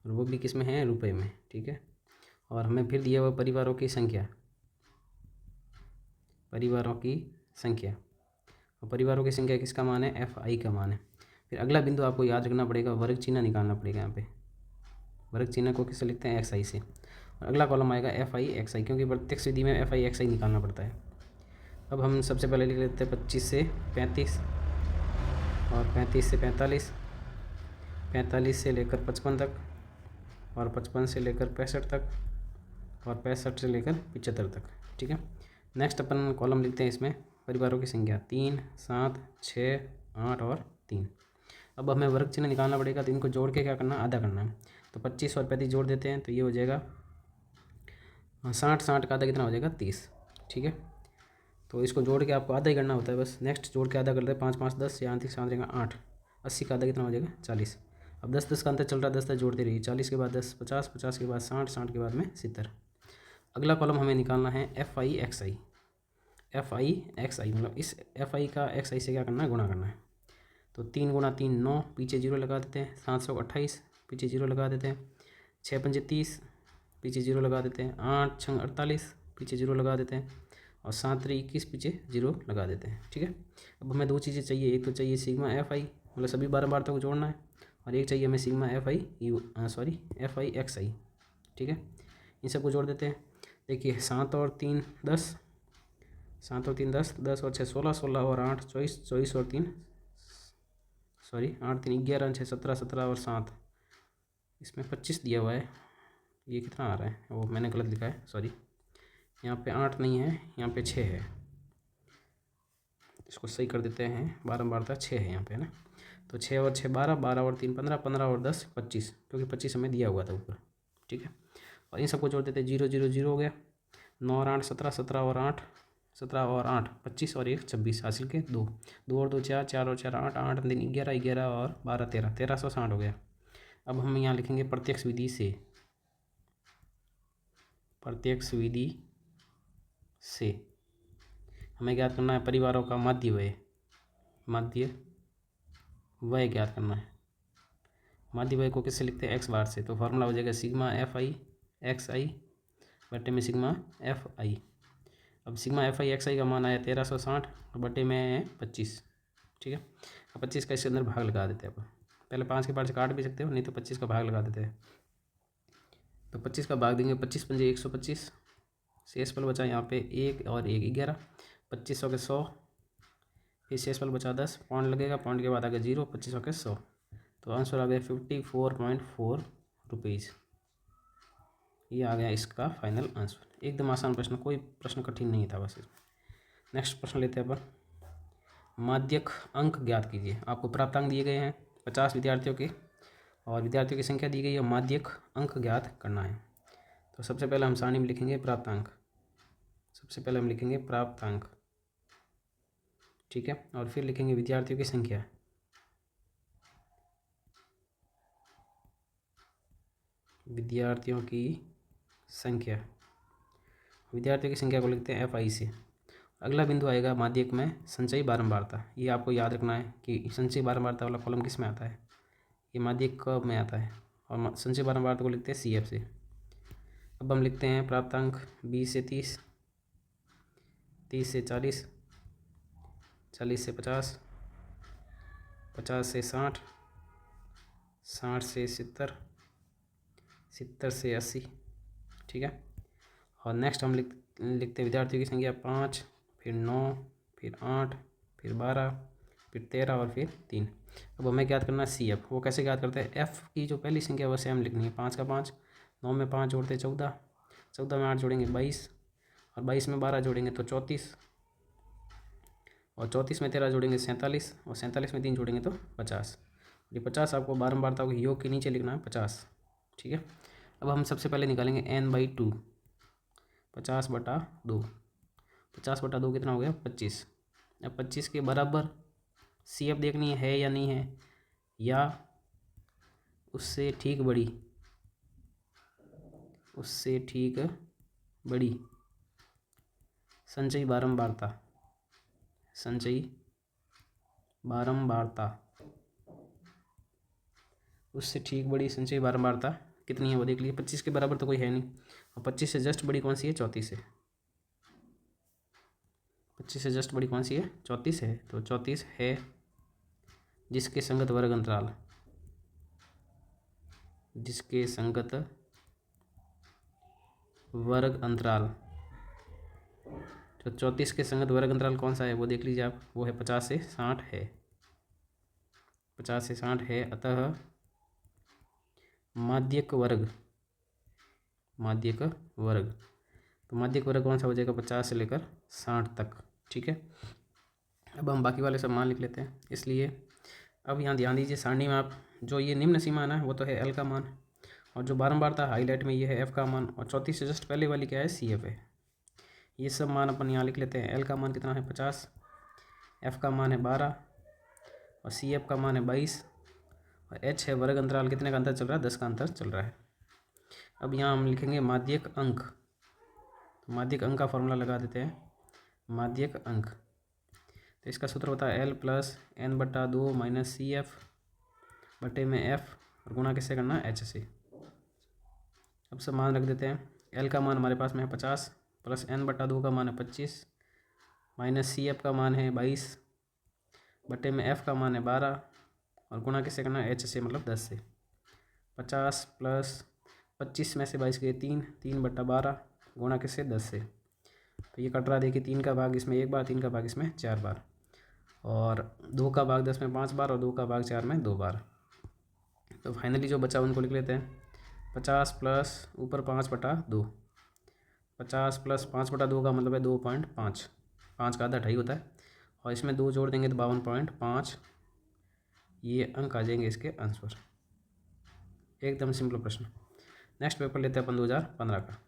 और वो भी किस में है रुपये में। ठीक है, और हमें फिर दिया हुआ परिवारों की संख्या, परिवारों की संख्या, और परिवारों की संख्या किसका मान है, FI का मान है। फिर अगला बिंदु आपको याद रखना पड़ेगा, वर्ग चिन्ह निकालना पड़ेगा। यहाँ पे वर्ग चिन्ह को किससे लिखते हैं, XI से। और अगला कॉलम आएगा FI XI, क्योंकि प्रत्यक्ष विधि में FI XI निकालना पड़ता है। अब हम सबसे पहले लिख लेते हैं 25 से 35, और 35 से 45, 45 से लेकर 55 तक, और 55 से लेकर 65 तक, और 65 से लेकर 75 तक। ठीक है, नेक्स्ट अपन कॉलम लिखते हैं इसमें परिवारों की संख्या 3, 7, 6, 8 और 3। अब हमें वर्ग चिन्ह निकालना पड़ेगा, तो इनको जोड़ के क्या करना है, आधा करना है। तो 25 और 35 जोड़ देते हैं, तो ये हो जाएगा 60, 60 का आधा कितना हो जाएगा, 30। ठीक है, तो इसको जोड़ के आपको आधा ही करना होता है बस। नेक्स्ट जोड़ के आधा करते हैं, 5, 5, 10, यहाँ 3 रहेगा 8, 80 का आधा कितना हो जाएगा, 40। अब 10, 10 का अंतर चल रहा है, 10 10 जोड़ते रहिए, 40 के बाद 10 50, 50 के बाद 60, 60 के बाद में 70। अगला कॉलम हमें निकालना है FI XI। FI XI मतलब इस FI का XI से क्या करना है, गुणा करना है। तो 3 गुणा 3 9, पीछे जीरो लगा देते हैं। 728, पीछे जीरो लगा देते हैं। 6 पंजे 30, पीछे जीरो लगा देते हैं। 8 6 48, पीछे जीरो लगा देते हैं। और 7 3 21, पीछे जीरो लगा देते हैं। ठीक है, अब हमें दो चीज़ें चाहिए, एक तो चाहिए सिग्मा FI मतलब सभी 12 बार को जोड़ना है, और एक चाहिए हमें सिग्मा FI XI। ठीक है, इन सबको जोड़ देते हैं। देखिए 7 और 3 10, 7 और 3 10, 10 और 6 16, 16 और 8 24, 24 और 3 8 3 11, 6 17, 17 और 7, इसमें 25 दिया हुआ है। ये कितना आ रहा है, वो मैंने गलत लिखा है, सॉरी। यहाँ पे 8 नहीं है, यहाँ पे 6 है। इसको सही कर देते हैं, बारंबारता 6 है यहाँ पे, है ना। तो 6 और 6 12, 12 और 3 15, 15 और 10 25, क्योंकि 25 हमें दिया हुआ था ऊपर। ठीक है, और इन सबको जोड़ देते हैं, 0 0 0 हो गया। 9 और 8 17, 17 और 8 17 और 8 25 और 1 26, हासिल के 2, 2 और 2 4, 4 और 4 8, 8 3 11, 11 और 12 13, 1360 हो गया। अब हम यहाँ लिखेंगे प्रत्यक्ष विधि से, प्रत्यक्ष विधि से हमें ज्ञात करना है परिवारों का माध्य व्यय, माध्य व्यय ज्ञात करना है। माध्य व्यय को किससे लिखते हैं, x बार से। तो फार्मूला हो जाएगा सिग्मा FI XI बटे में सिग्मा FI। अब सिग्मा FI XI का मान आया 1360 और बटे में है 25। ठीक है, अब 25 का इसके अंदर भाग लगा देते हैं। अब पहले 5 के पार्ट से काट भी सकते हो, नहीं तो 25 का भाग लगा देते हैं। तो 25 का भाग देंगे, 25 पंजे 125, शेष पल बचा यहाँ पे 1 और 1 11, 2500 के 100, फिर शेष पल बचा 10, पॉइंट लगेगा, पॉइंट के बाद आ गया 0, 2500 के 100, तो आंसर आ गया 54.4 रुपीज़। ये आ गया इसका फाइनल आंसर। एकदम आसान प्रश्न, कोई प्रश्न कठिन नहीं था बस इसमें। नेक्स्ट प्रश्न लेते हैं अपन, माध्यक अंक ज्ञात कीजिए। आपको प्राप्तांक दिए गए हैं 50 विद्यार्थियों के, और विद्यार्थियों की संख्या दी गई है, माध्यक अंक ज्ञात करना है। तो सबसे पहले हम सारणी में लिखेंगे प्राप्तांक, सबसे पहले हम लिखेंगे प्राप्तांक। ठीक है, और फिर लिखेंगे विद्यार्थियों की संख्या, विद्यार्थियों की संख्या, विद्यार्थियों की संख्या को लिखते हैं FI से। अगला बिंदु आएगा माध्यक में संचयी बारंबारता। ये आपको याद रखना है कि संचयी बारंबारता वाला कॉलम किस में आता है, ये माध्यक में आता है, और संचयी बारंबारता को लिखते हैं CF से। अब हम लिखते हैं प्राप्तांक 20 से 30, 30 से 40, 40 से 50, 50 से 60, 60 से 70, 70 से 80। ठीक है, और नेक्स्ट हम लिखते हैं विद्यार्थियों की संख्या 5, फिर 9, फिर 8, फिर 12, फिर 13 और फिर 3। अब हमें ज्ञात करना है CF। वो कैसे ज्ञात करते हैं, F की जो पहली संख्या वो सेम लिखनी है, 5 का 5, 9 में 5 जोड़ते 14, 14 में 8 जोड़ेंगे 22, और 22 में 12 जोड़ेंगे तो 34, और 34 में 13 जोड़ेंगे 47, और 47 में 3 जोड़ेंगे तो 50। ये 50 आपको बारंबारता के योग के नीचे लिखना है 50। ठीक है, अब हम सबसे पहले निकालेंगे n/2, 50/2, 50/2 कितना हो गया 25। अब 25 के बराबर CF देखनी है या नहीं है, या उससे ठीक बड़ी, उससे ठीक बड़ी संचयी बारंबारता, संचयी बारंबारता, उससे ठीक बड़ी संचयी बारंबारता कितनी है वो देख लीजिए। 25 के बराबर तो कोई है नहीं, और 25 से जस्ट बड़ी कौन सी है, 34 है। 25 से जस्ट बड़ी कौन सी है? 34 है। तो 34 है जिसके संगत वर्ग अंतराल, जिसके संगत वर्ग अंतराल, तो 34 के संगत वर्ग अंतराल कौन सा है वो देख लीजिए आप, वो है 50 से 60 है, 50 से 60 है। अतः माध्यक वर्ग, माध्यक वर्ग, तो माध्यक वर्ग कौन सा हो जाएगा? 50 से लेकर 60 तक। ठीक है, अब हम बाकी वाले सब मान लिख लेते हैं। इसलिए अब यहाँ ध्यान दीजिए, सारणी में आप जो ये निम्न सीमा है ना वो तो है एल का मान, और जो बारंबार था हाईलाइट में ये है एफ का मान, और 34 से जस्ट पहले वाली क्या है? सी एफ है। ये सब मान अपन यहाँ लिख लेते हैं। एल का मान कितना है? 50, एफ का मान है 12, और सी एफ का मान है 22, और एच है वर्ग अंतराल, कितने का अंतर चल रहा है? 10 का अंतर चल रहा है। अब यहाँ हम लिखेंगे माध्यक अंक, तो माध्यक अंक का फॉर्मूला लगा देते हैं, माध्यक अंक। तो इसका सूत्र होता है एल प्लस एन बटा 2 माइनस सी एफ बटे में एफ, और गुणा किससे करना है? एच से। अब सब मान रख देते हैं। एल का मान हमारे पास में है 50, प्लस एन बटा 2 का मान है 25, माइनस सी एफ का मान है 22, बटे में एफ का मान है 12, और गुणा किससे करना है? एच से, मतलब 10 से। 50 प्लस 25 में से 22 गए 3, 3 बटा 12, गुणा किससे? 10 से। तो ये कट रहा, देखिए 3 का भाग इसमें 1 बार, 3 का भाग इसमें 4 बार, और 2 का भाग 10 में 5 बार, और 2 का भाग 4 में 2 बार। तो फाइनली जो बचा उनको लिख लेते हैं। 50 प्लस ऊपर 5 बटा 2, 50 प्लस 5 बटा 2 का मतलब है 2.5, 5 का आधा 2.5 होता है, और इसमें 2 जोड़ देंगे तो 52.5, ये अंक आ जाएंगे इसके आंसर। एकदम सिंपल प्रश्न। नेक्स्ट पेपर लेते हैं अपन 2015 का।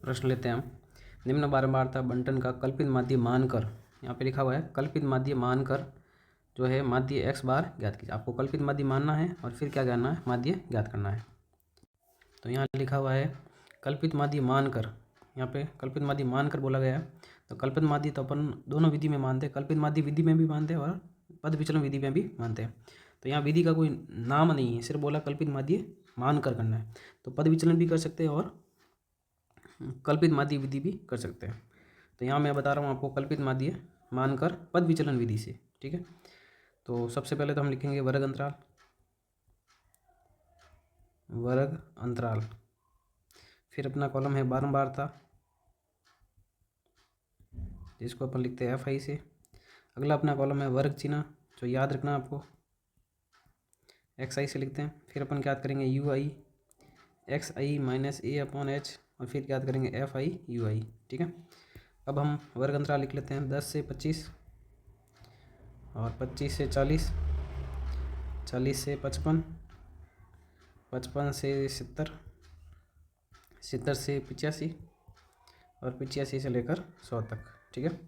प्रश्न लेते हैं हम। निम्न बारंबारता बंटन का कल्पित माध्य मानकर, यहाँ पे लिखा हुआ है कल्पित माध्य मानकर जो है माध्य एक्स बार ज्ञात कीजिए। आपको कल्पित माध्य मानना है और फिर क्या करना है? माध्य ज्ञात करना है। तो यहाँ लिखा हुआ है कल्पित माध्य मानकर, यहाँ पे कल्पित माध्य मानकर बोला गया है। तो कल्पित माध्य तो अपन दोनों विधि में मानते हैं, कल्पित माध्य विधि में भी मानते हैं और पद विचलन विधि में भी मानते हैं। तो यहाँ विधि का कोई नाम नहीं है, सिर्फ बोला कल्पित माध्य मानकर करना है। तो पद विचलन भी कर सकते हैं और कल्पित माध्य विधि भी कर सकते हैं। तो यहाँ मैं बता रहा हूँ आपको कल्पित माध्य मानकर पद विचलन विधि से। ठीक है, तो सबसे पहले तो हम लिखेंगे वर्ग अंतराल, वर्ग अंतराल। फिर अपना कॉलम है बारंबारता, जिसको अपन लिखते हैं एफ आई से। अगला अपना कॉलम है वर्ग चिन्ह, जो याद रखना आपको, एक्स आई से लिखते हैं। फिर अपन क्या करेंगे? You I, x I minus A upon H, और फिर क्या करेंगे? एफ आई यू आई। ठीक है, अब हम वर्ग अंतराल लिख लेते हैं 10 से 25, और 25 से 40, 40 से 55, 55 से 70, 70 से 85, और 85 से लेकर 100 तक। ठीक है,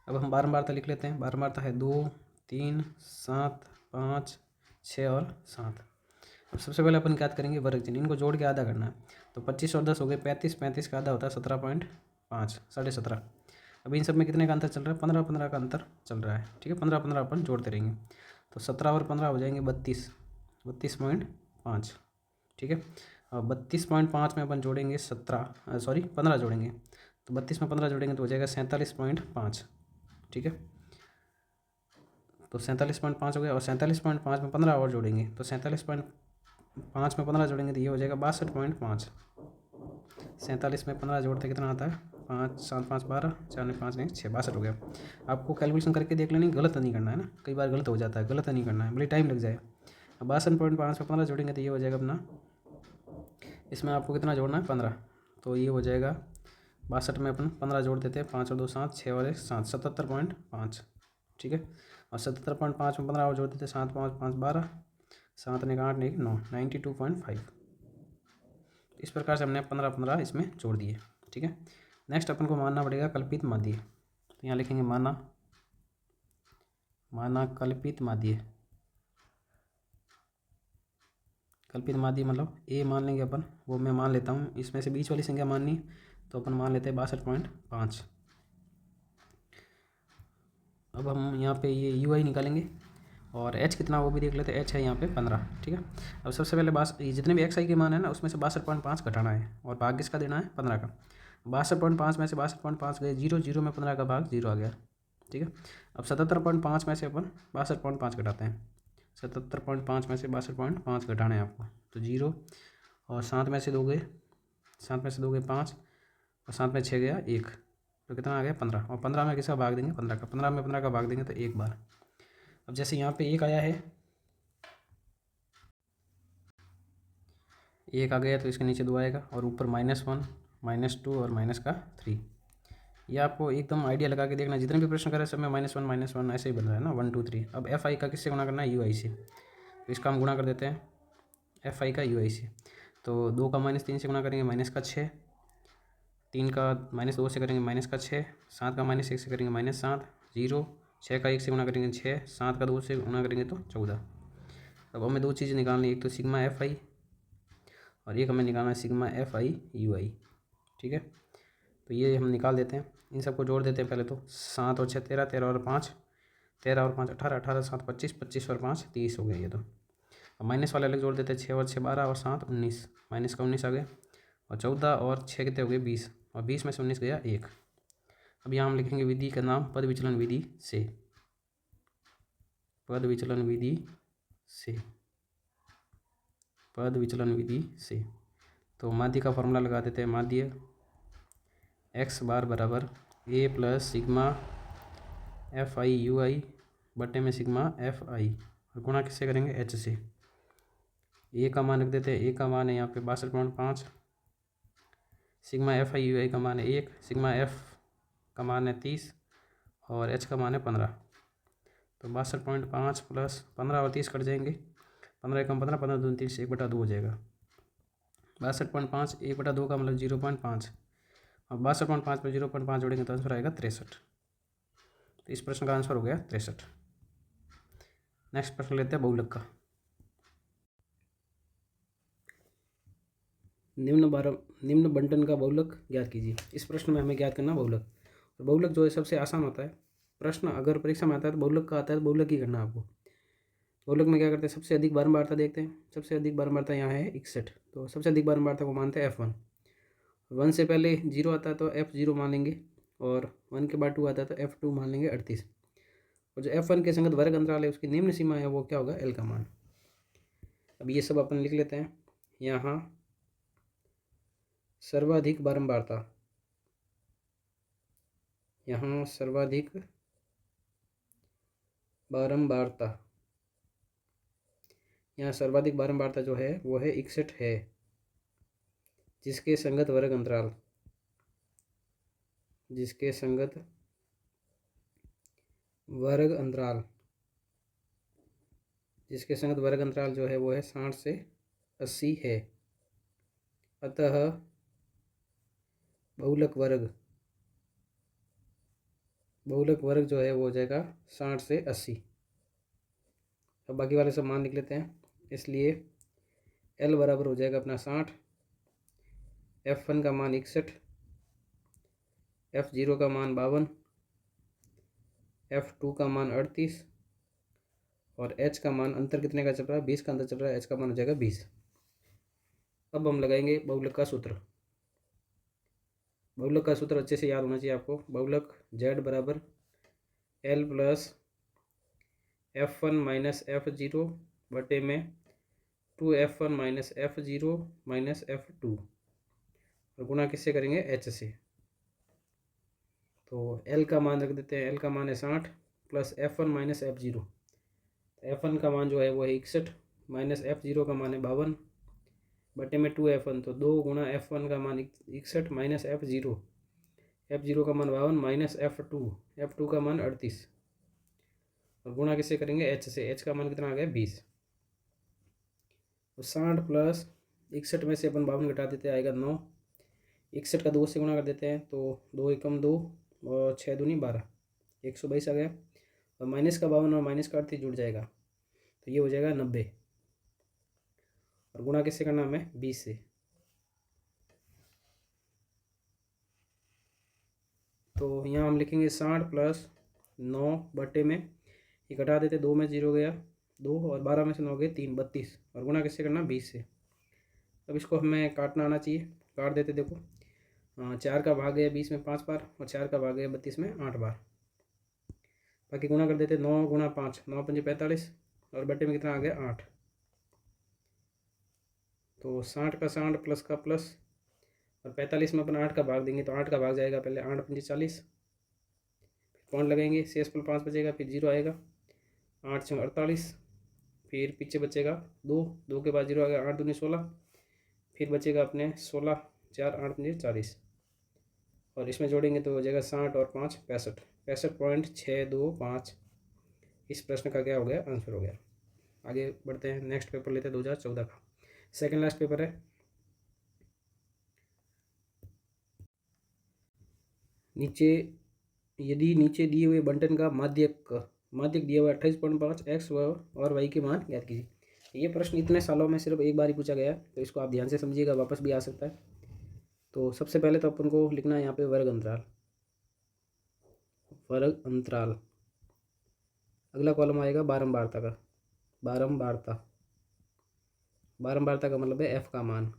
अब हम बारंबारता लिख लेते हैं। बारंबारता है 2, 3, 7, 5, 6 और 7। अब सबसे पहले अपन क्या करेंगे? वर्ग चिन्ह, इनको जोड़ के आधा करना है। तो 25 और 10 हो गए 35, 35 का आधा होता है 17.5, 17.5। अब इन सब में कितने का अंतर चल रहा है? 15, 15 का अंतर चल रहा है। ठीक है, 15, 15 अपन जोड़ते रहेंगे, तो 17 और 15 हो जाएंगे 32, 32.5। ठीक है, और 32.5 में अपन जोड़ेंगे 15 जोड़ेंगे, तो 32 में 15 जोड़ेंगे तो हो जाएगा 47.5। ठीक है, तो 47.5 हो गया, और 47.5 में 15 और जोड़ेंगे तो 47.5 में 15 जोड़ेंगे तो ये हो जाएगा 62.5। 47 में 15 जोड़ते कितना आता है? 5, 7, 5, 12, 4 में 5 नहीं 6, 62 हो गया। आपको कैलकुलेशन करके देख लेनी, गलत नहीं करना है ना, कई बार गलत हो जाता है, गलत नहीं करना है, भले टाइम लग जाए। अब 62.5 में 15 जोड़ेंगे तो ये हो जाएगा अपना, इसमें आपको कितना जोड़ना है? 15, तो ये हो जाएगा 62 में अपन 15 जोड़ देते हैं, 5 और 2 7, 6 और 1 7, 77.5। ठीक है, और 77.5 में 15 और जोड़ देते हैं, 7, 5, 5, 12, 7 ने 8 ने 9, 92.5। इस प्रकार से हमने 15, 15 इसमें जोड़ दिए। ठीक है, नेक्स्ट अपन को मानना पड़ेगा कल्पित माध्य। तो यहाँ लिखेंगे माना कल्पित माध्य। कल्पित माध्य मतलब ए मान लेंगे अपन, वो मैं मान लेता हूँ। इसमें से बीच वाली संख्या माननी, तो अपन मान लेते हैं 62.5। अब हम यहाँ पे ये यू आई निकालेंगे, और h कितना वो भी देख लेते हैं। h है यहाँ पे 15, ठीक है। अब सबसे पहले जितने भी xi के मान है ना उसमें से 62.5 घटाना है और भाग किसका देना है 15 का। 62.5 में से 62.5 गए 0, 0 में 15 का भाग 0 आ गया, ठीक है। अब 77.5 में से अपन 62.5 घटाते हैं। 77.5 में से 62.5 घटाना है आपको, तो 0 और 7 में से 2 गए, 7 में से 2 गए 5 और 7 में 6 गया 1, तो कितना आ गया 15। और 15 में किसका भाग देंगे 15 का, 15 में 15 का भाग देंगे तो एक बार। अब जैसे यहाँ पे 1 आया है, 1 आ गया तो इसके नीचे 2 आएगा और ऊपर -1, -2 और -3। ये आपको एकदम आइडिया लगा के देखना, जितने भी प्रश्न करें सब में -1 -1 ऐसे ही बन रहा है ना, 1 2 3। अब FI का किससे गुणा करना है UI से, तो इसका हम गुणा कर देते हैं FI का UI से। तो 2 का -3 से गुणा करेंगे -6, 3 का -2 से करेंगे -6, 7 का -1 से करेंगे -7, 0, 6 का 1 से गुणा करेंगे 6, 7 का 2 से गुणा करेंगे तो 14। अब हमें 2 चीज़ें निकालनी, एक तो सिग्मा FI और एक हमें निकालना है सिग्मा FI UI, ठीक है। तो ये हम निकाल देते हैं, इन सबको जोड़ देते हैं पहले तो। 7 और 6 13, 13 और 5 13 और 5 18, 18 7 25, 25 और 5 30 हो गए ये तो। अब माइनस वाले अलग जोड़ देते हैं, 6 और 6 12 और 7 19, माइनस का 19 आ गया और 14 और 6 कितने हो गए 20 और 20 में से 19 गया 1। अब यहाँ हम लिखेंगे विधि का नाम पद विचलन विधि से, पद विचलन विधि से, पद विचलन विधि से। तो माध्य का फॉर्मूला लगा देते हैं, माध्य x बार बराबर a plus sigma FI UI बटे में सिग्मा FI और गुणा किससे करेंगे h से। a का मान रख देते हैं, a का मान है यहाँ पे 62.5, सिग्मा FI UI का मान है 1, सिग्मा f का मान है 30 और h का मान है 15। तो 62.5 प्लस 15 और 30 कट जाएंगे, 15 कम 15, 15 दूनी 30, 1/2 हो जाएगा। 62.5 1/2 का मतलब 0.5 और 62.5 में 0.5 जोड़ेंगे तो आंसर आएगा 63। तो इस प्रश्न का आंसर हो गया 63। नेक्स्ट प्रश्न लेते हैं बहुलक का। निम्न बंटन का बहुलक ज्ञात कीजिए। इस प्रश्न में हमें ज्ञात करना बहुलक, और बहुलक जो है सबसे आसान होता है। प्रश्न अगर परीक्षा में आता है तो बहुलक का आता है तो बहुलक ही करना आपको। बहुलक में क्या करते हैं, सबसे अधिक बारंबारता देखते हैं। सबसे अधिक बारंबारता यहाँ है 61, तो सबसे अधिक बारंबारता को मानते हैं F1। 1 से पहले 0 आता है तो F0 मान लेंगे और 1 के बाद 2 आता है तो F2 मान लेंगे 38। और जो F1 के संगत वर्ग अंतराल है उसकी निम्न सीमा है वो क्या होगा L का मान। अब ये सब अपन लिख लेते हैं। यहाँ सर्वाधिक बारंबारता, यहाँ सर्वाधिक बारंबारता, यहाँ सर्वाधिक बारंबारता जो है वो है 61 है, जिसके संगत वर्ग अंतराल, जिसके संगत वर्ग अंतराल, जिसके संगत वर्ग अंतराल जो है वो है 60 से 80 है। अतः बहुलक वर्ग जो है वो हो जाएगा 60 से 80। अब बाकी वाले सब मान लिख लेते हैं। इसलिए L बराबर हो जाएगा अपना 60, F1 का मान 61, F0 का मान 52, F2 का मान 38 और H का मान, अंतर कितने का चल रहा है 20 का अंतर चल रहा है, H का मान हो जाएगा 20। अब हम लगाएंगे बहुलक का सूत्र। बहुलक का सूत्र अच्छे से याद होना चाहिए आपको। बहुलक Z बराबर L plus F1 minus F0 बटे में 2F1 minus F0 minus F2 और गुणा किससे करेंगे H से। तो L का मान रख देते हैं, L का मान है 60 प्लस F1 माइनस F0। तो F1 का मान जो है वो है 61 माइनस F0 का मान है 52 बटे में 2F1, तो 2 गुणा F1 का मान 61 माइनस F0, F0 का मान 52 माइनस F2 का मान 38 और गुणा किससे करेंगे H से। H का मान कितना आ गया 20। तो 60 प्लस 61 में से अपन 52 घटा देते हैं, आएगा 9। 61 का 2 से गुणा कर देते हैं तो 2 एकम 2 और 6 दूनी 12, 122 आ गया। और माइनस का 52 और माइनस का 38 जुड़ जाएगा तो ये हो जाएगा 90 और गुणा किससे करना हमें 20 से। तो यहाँ हम लिखेंगे 60 प्लस 9 बटे में ये घटा देते, 2 में 0 गया 2 और 12 में से 9 गए 3, 32 और गुणा किससे करना 20 से। अब इसको हमें काटना आना चाहिए, काट देते। देखो 4 का भाग गया 20 में 5 बार और 4 का भाग गया 32 में 8 बार। बाकी गुणा कर देते, 9 गुणा 5 9 पंजे 45 और बटे में कितना आ गया 8। तो 60 का 60 प्लस का प्लस और 45 में अपन 8 का भाग देंगे तो 8 का भाग जाएगा पहले, 8 पंजे 40, फिर पॉइंट लगेंगे, शेष पर 5 बचेगा, फिर 0 आएगा, 8 6 48, फिर पीछे बचेगा 2, 2 के बाद 0 आ गया, 8 दूनी 16, फिर बचेगा अपने 16 4 8 पंजे 40 और इसमें जोड़ेंगे तो हो जाएगा 60 और 5 65, 65.625। इस प्रश्न का क्या हो गया, आंसर हो गया। आगे बढ़ते हैं, नेक्स्ट पेपर लेते हैं 2014 का, सेकंड लास्ट पेपर है। यदि नीचे दिए हुए बंटन का माध्यक दिया हुआ 28.5 एक्स और वाई के मान ज्ञात कीजिए। ये प्रश्न इतने सालों में सिर्फ एक बार ही पूछा गया है, तो इसको आप ध्यान से समझिएगा, वापस भी आ सकता है। तो सबसे पहले तो अपन को लिखना है यहाँ पे वर्ग अंतराल, वर्ग अंतराल। अगला कॉलम आएगा बारंबारता का, बारंबारता का मतलब है एफ का मान।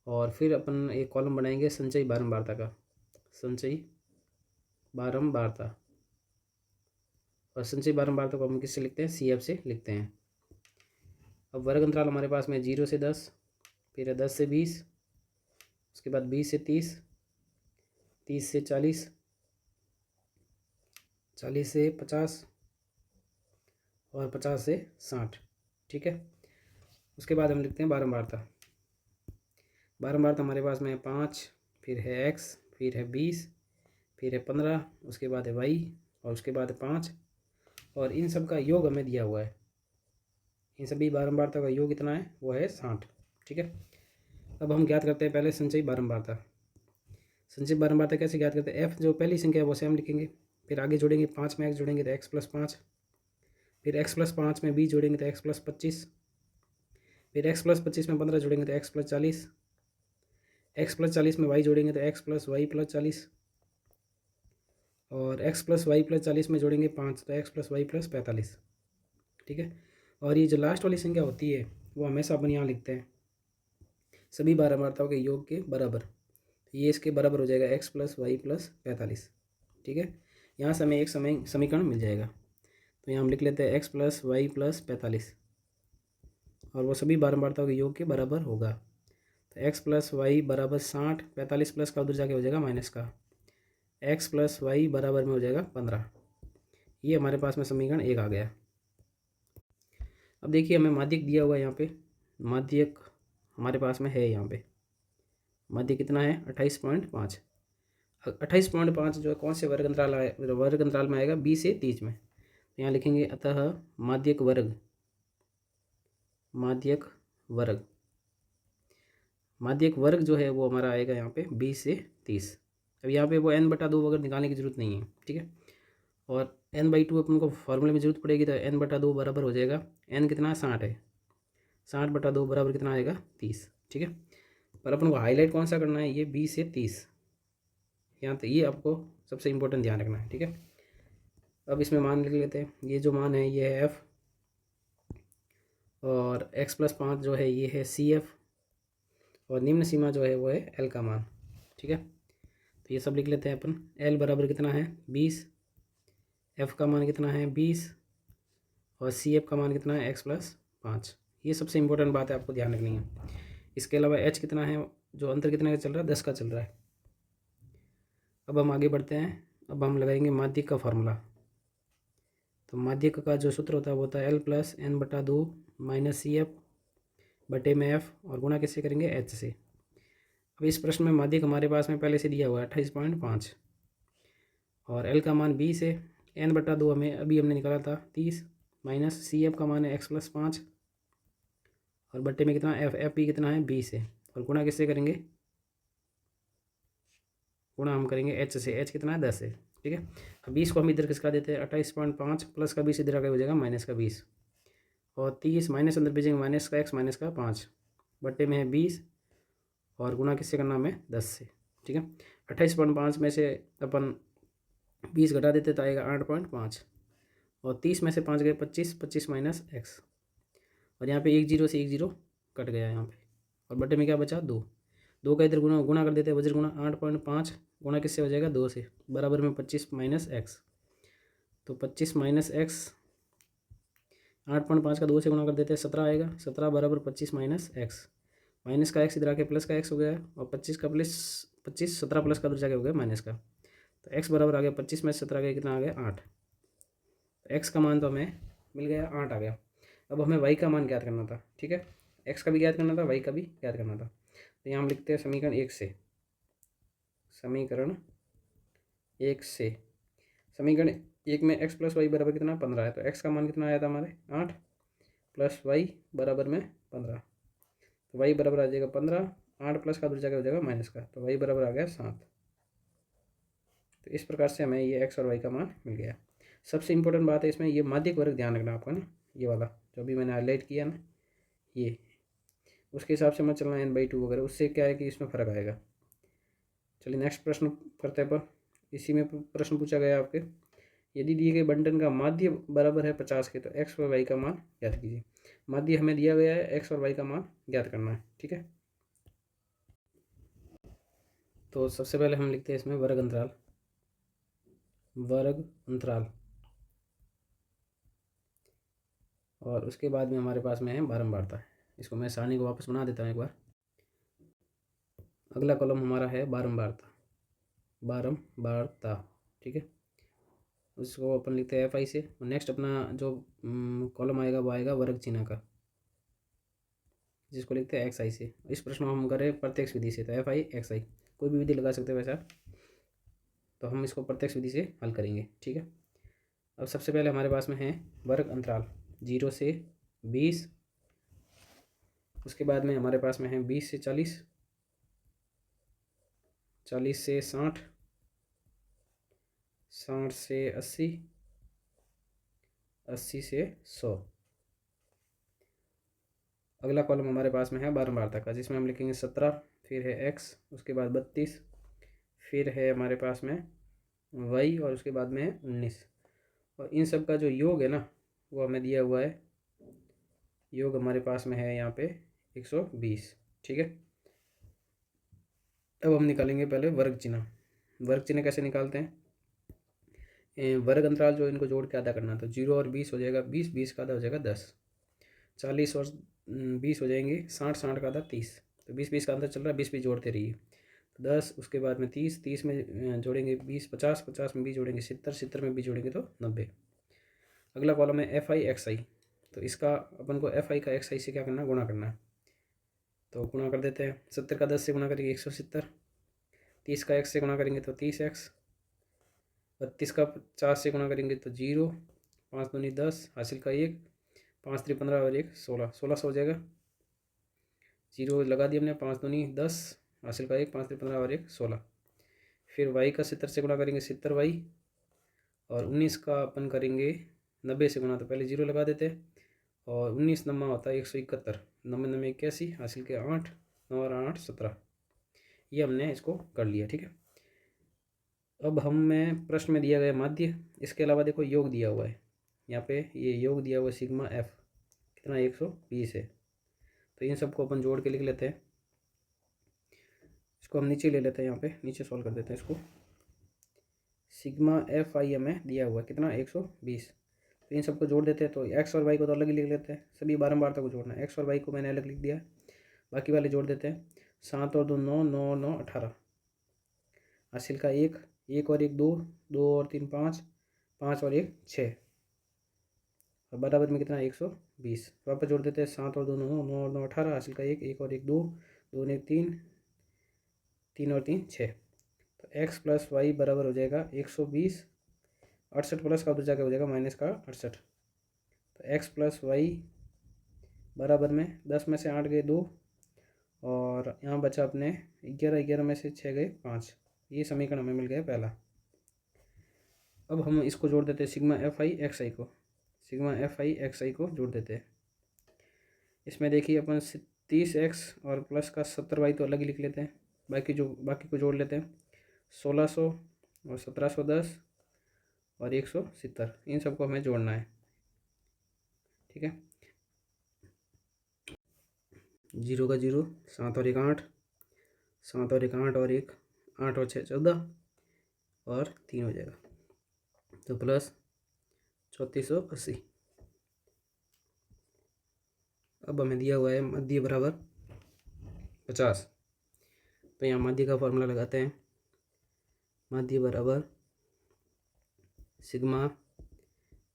और फिर अपन एक कॉलम बनाएंगे संचयी बारंबारता का, संचयी बारंबारता। और संचयी बारंबारता को हम किससे लिखते हैं, सी एफ से लिखते हैं। अब वर्ग अंतराल हमारे पास में 0 से 10, फिर है 10 से 20, उसके बाद 20 से 30, 30 से 40, 40 से 50 और 50 से 60। ठीक है, उसके बाद हम लिखते हैं बारंबारता। बारंबारता हमारे पास में 5, फिर है x, फिर है 20, फिर है 15, उसके बाद है y और उसके बाद है 5 और इन सब का योग हमें दिया हुआ है। इन सभी बारंबारता का योग कितना है, वो है 60। ठीक है, अब हम ज्ञात करते हैं पहले संचयी बारंबारता। संचयी बारंबारता कैसे ज्ञात करते हैं, f जो पहली संख्या है वो सेम लिखेंगे, फिर आगे जोड़ेंगे 5 में x जोड़ेंगे तो x + 5, फिर x + 5 में b जोड़ेंगे तो x + 25, फिर x + 25 में 15 जोड़ेंगे तो x + 40, x + 40 में y जोड़ेंगे तो x + y + 40 और x + y + 40 में जोड़ेंगे 5 तो x + y + 45। ठीक है, और ये जो लास्ट वाली संख्या होती है वो हमेशा अपन यहाँ लिखते हैं सभी बारंबारताओं के योग के बराबर। ये इसके बराबर हो जाएगा x + y + 45। ठीक है, यहाँ से हमें एक समीकरण मिल जाएगा, तो यहाँ हम लिख लेते हैं x + y + 45 और वो सभी बारंबारताओं के योग के बराबर होगा। तो x + y बराबर 60, 45 प्लस का उधर जाके हो जाएगा माइनस का, x + y बराबर में हो जाएगा 15। ये हमारे पास में समीकरण 1 आ गया। अब देखिए हमें माध्यक दिया हुआ है, यहाँ पे माध्यक हमारे पास में है, यहाँ पे माध्यक कितना है 28.5। 28.5 जो है कौन से वर्ग अंतराल में आएगा, 20 से 30 में। तो यहाँ लिखेंगे अतः माध्यक वर्ग, माध्यक वर्ग जो है वो हमारा आएगा यहाँ पे 20 से 30। अब यहाँ पे वो n/2 वगैरह निकालने की जरूरत नहीं है। ठीक है, और n/2 अपन को फॉर्मूले में जरूरत पड़ेगी तो n/2 बराबर हो जाएगा, n कितना 60 है, 60/2 बराबर कितना आएगा 30। ठीक है, पर अपन को हाईलाइट कौन सा करना है, ये 20 से 30, यहाँ तो ये आपको सबसे इम्पोर्टेंट ध्यान रखना है। ठीक है, अब इसमें मान लिख लेते हैं, ये जो मान है ये है f और x + 5 जो है ये है CF और निम्न सीमा जो है वो है L का मान। ठीक है, तो ये सब लिख लेते हैं अपन। L बराबर कितना है 20, F का मान कितना है 20 और CF का मान कितना है x + 5। ये सबसे इम्पोर्टेंट बात है, आपको ध्यान रखनी है। इसके अलावा h कितना है, जो अंतर कितने का चल रहा है, 10 का चल रहा है। अब हम आगे बढ़ते हैं, अब हम लगाएंगे माध्यक का फार्मूला। तो माध्यक का जो सूत्र होता है वो होता है L + n/2 - CF बटे में F और गुणा किससे करेंगे, h से। अब इस प्रश्न में माध्यक हमारे पास में पहले से दिया हुआ है 28.5 और L का मान 20 है, n/2 हमें अभी हमने निकाला था 30 माइनस CF का मान है x + 5 और बट्टे में कितना f भी कितना है 20 है और गुणा किससे करेंगे, गुणा हम करेंगे h से, h कितना है 10 है। ठीक है, अब 20 को हम इधर किसका देते हैं 28.5 प्लस का 20 इधर आगे हो जाएगा माइनस का 20 और 30 माइनस अंदर भेजेंगे माइनस का x माइनस का 5 बट्टे में है 20 और गुणा किससे करना हमें 10 से। ठीक है, 28.5 में से अपन 20 घटा देते तो आएगा 8.5 और 30 में से 5 गए 25, 25 माइनस एक्स, और यहाँ पे 1 0 से 1 0 कट गया यहाँ पे, और बटे में क्या बचा 2, 2 का इधर गुणा गुणा कर देते हैं, वज्र गुणा 8.5 गुणा किससे हो जाएगा 2 से, बराबर में 25 माइनस एक्स। तो 25 माइनस एक्स 8.5 का 2 से गुणा कर देते हैं 17 आएगा, 17 बराबर 25 माइनस एक्स, माइनस का एक्स इधर आके प्लस का एक्स हो गया, और 25 का प्लस 25 17 प्लस का उधर जाके हो गया माइनस का, तो एक्स बराबर आ गया 25 में 17 गया कितना आ गया 8। तो एक्स का मान तो हमें मिल गया 8 आ गया। अब हमें वाई का मान ज्ञात करना था, ठीक है, एक्स का भी ज्ञात करना था, वाई का भी ज्ञात करना था। तो यहाँ हम लिखते हैं समीकरण 1 से, समीकरण 1 से, समीकरण 1 में एक्स प्लस वाई बराबर कितना 15 है, तो एक्स का मान कितना आया था हमारे 8 प्लस वाई बराबर में 15, तो वाई बराबर आ जाएगा 15, 8 प्लस का दूसरी जगह हो जाएगा माइनस का, तो वाई बराबर आ गया 7। तो इस प्रकार से हमें ये एक्स और वाई का मान मिल गया। सबसे इंपॉर्टेंट बात है इसमें ये माध्यक वर्ग ध्यान रखना आपका ना, ये वाला जो भी मैंने हाईलाइट किया ना, ये उसके हिसाब से मत चलना n/2 वगैरह, उससे क्या है कि इसमें फ़र्क आएगा। चलिए नेक्स्ट प्रश्न करते हैं। पर इसी में प्रश्न पूछा गया आपके, यदि दिए गए बंटन का माध्य बराबर है 50 के, तो एक्स और वाई का मान ज्ञात कीजिए। माध्य हमें दिया गया है, एक्स और वाई का मान ज्ञात करना है, ठीक है। तो सबसे पहले हम लिखते हैं इसमें वर्ग अंतराल, वर्ग अंतराल, और उसके बाद में हमारे पास में है बारंबारता। इसको मैं सारणी को वापस बना देता हूँ एक बार। अगला कॉलम हमारा है बारंबारता, बारंबारता, ठीक है, उसको अपन लिखते हैं एफ आई से। और नेक्स्ट अपना जो कॉलम आएगा वो आएगा वर्ग चिन्ह का, जिसको लिखते हैं एक्स आई से। इस प्रश्न को हम करें प्रत्यक्ष विधि से, तो एफ आई एक्स आई, कोई भी विधि लगा सकते हैं वैसा, तो हम इसको प्रत्यक्ष विधि से हल करेंगे, ठीक है। अब सबसे पहले हमारे पास में है वर्ग अंतराल 0 से 20, उसके बाद में हमारे पास में है 20 से 40, 40 से 60, 60 से 80, 80 से 100। अगला कॉलम हमारे पास में है बारंबारता का, जिसमें हम लिखेंगे 17, फिर है एक्स, उसके बाद 32, फिर है हमारे पास में वाई, और उसके बाद में है 19। और इन सब का जो योग है ना वो हमें दिया हुआ है, योग हमारे पास में है यहाँ पे 120, ठीक है। अब हम निकालेंगे पहले वर्ग चिन्ह। वर्ग चिन्ह कैसे निकालते हैं, वर्ग अंतराल जो इनको जोड़ के आधा करना, तो 0 और 20 हो जाएगा 20, 20 का आधा हो जाएगा 10, 40 और 20 हो जाएंगे 60, 60 का आधा 30, तो 20 20 का अंतर चल रहा है, 20 20 जोड़ते रहिए, तो 10, उसके बाद में 30, 30 में जोड़ेंगे 20, 50, 50 में 20 जोड़ेंगे 70, 70 में 20 जोड़ेंगे तो 90। अगला कॉलम है एफ आई एक्स आई, तो इसका अपन को एफ आई का एक्स आई से क्या करना है, गुणा करना है, तो गुणा कर देते हैं। 70 का 10 से गुणा करेंगे 170, 30 का x से गुणा करेंगे तो 30x, 32 का 50 से गुणा करेंगे तो 0, 5 दूनी 10, हासिल का 1, 5 3 15 और 1 16, 1600 हो जाएगा। 0 लगा दिया हमने, 5 दूनी 10, हासिल का 1, 5 3 15 और 1 16। फिर y का 70 से गुणा करेंगे 70y, और 19 का अपन करेंगे 90 से गुणा, तो पहले 0 लगा देते, और 19 नम्मा होता है 171, 90 90 81, हासिल के 8, 9 और 8 17। ये हमने इसको कर लिया, ठीक है। अब हमें प्रश्न में दिया गया माध्य, इसके अलावा देखो योग दिया हुआ है यहाँ पे, ये योग दिया हुआ है सिग्मा एफ कितना 120 है, तो इन सबको अपन जोड़ के लिख लेते हैं। इसको हम नीचे ले लेते हैं, यहाँ पे नीचे सॉल्व कर देते हैं इसको। सिग्मा एफ आई हमें दिया हुआ है कितना 120, तो इन सबको जोड़ देते हैं, तो एक्स और वाई को तो अलग ही लिख लेते हैं, सभी बारंबारता को जोड़ना है, एक्स और वाई को मैंने अलग लिख दिया, बाकी वाले जोड़ देते हैं। 7 और 2 9, 9 9 18, हासिल का 1, 1 और 1 2, 2 और 3 5, 5 और 1 6, और बराबर में कितना 120, वापस जोड़ देते हैं। 7 और 2 9, 9 और 9 18, हासिल का 1, 1 और 1 2, 2 और 1 3, 3 और 3 6, तो x प्लस वाई बराबर हो जाएगा 120, 68 प्लस का उधर जाकर हो जाएगा माइनस का 68, तो x प्लस वाई बराबर में 10 में से 8 गए 2, और यहाँ बचा अपने 11, 11 में से 6 गए 5, ये समीकरण हमें मिल गया पहला। अब हम इसको जोड़ देते हैं सिग्मा एफ आई एक्स आई को, सिग्मा एफ आई एक्स आई को जोड़ देते हैं। इसमें देखिए अपन 30x और प्लस का 70y तो अलग ही लिख लेते हैं, बाकी को जोड़ लेते हैं। 1600 और 1710 और 170, इन सबको हमें जोड़ना है। ठीक है, 0 का 0, 7 और 1 8, 7 और 1 8 और 1 8 और 6 14 और 3 हो जाएगा, तो प्लस 3480। अब हमें दिया हुआ है मध्य बराबर 50, तो यहाँ मध्य का फॉर्मूला लगाते हैं। मध्य बराबर sigma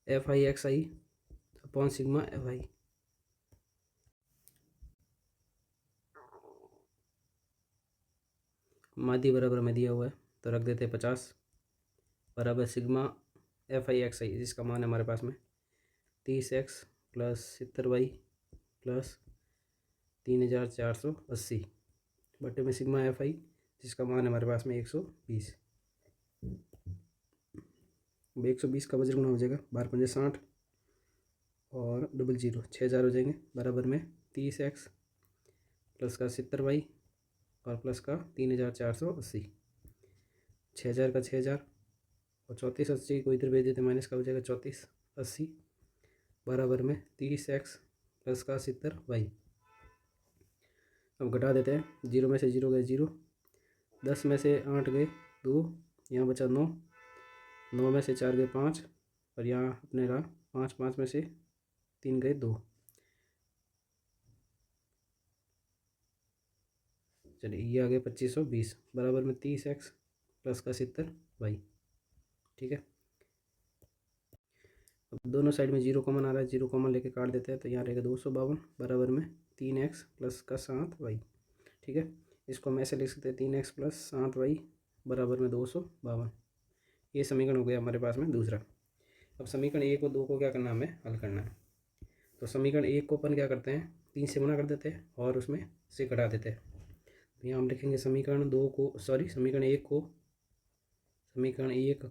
FI/XI upon sigma FI। मध्य बराबर में दिया हुआ है तो रख देते हैं 50 बराबर सिग्मा FI/XI, जिसका मान है हमारे पास में 30x प्लस 70y प्लस 3480 बटे में सिग्मा FI, जिसका मान है हमारे पास में 120। 120 का वज्र गुना हो जाएगा, 12 पंजे 60 और 00 6000 हो जाएंगे, बराबर में 30x प्लस का 70y और प्लस का 3480। 6000 का 6000 और 3480 को इधर भेज देते, माइनस का हो जाएगा 3480 बराबर में 30x प्लस का 70y। अब घटा देते हैं, 0 में से 0 गए 0, 10 में से 8 गए 2, यहाँ बचा 9, 9 में से 4 गए 5 और यहाँ अपने रहा 5, 5 में से 3 गए 2। चलिए ये आ गया 2520 बराबर में 30x प्लस का 70y। ठीक है, अब दोनों साइड में 0 कॉमन आ रहा है, 0 कॉमन लेके काट देते हैं, तो यहाँ रहेगा 252 बराबर में 3x प्लस का 7y। ठीक है, इसको हम ऐसे लिख सकते हैं 3x प्लस 7y बराबर में 252। ये समीकरण हो गया हमारे पास में दूसरा। अब समीकरण 1 और 2 को क्या करना है, हमें हल करना है। तो समीकरण 1 को अपन क्या करते हैं, 3 से गुणा कर देते हैं और उसमें से घटा देते हैं। तो यहाँ हम लिखेंगे समीकरण 2 को, सॉरी समीकरण 1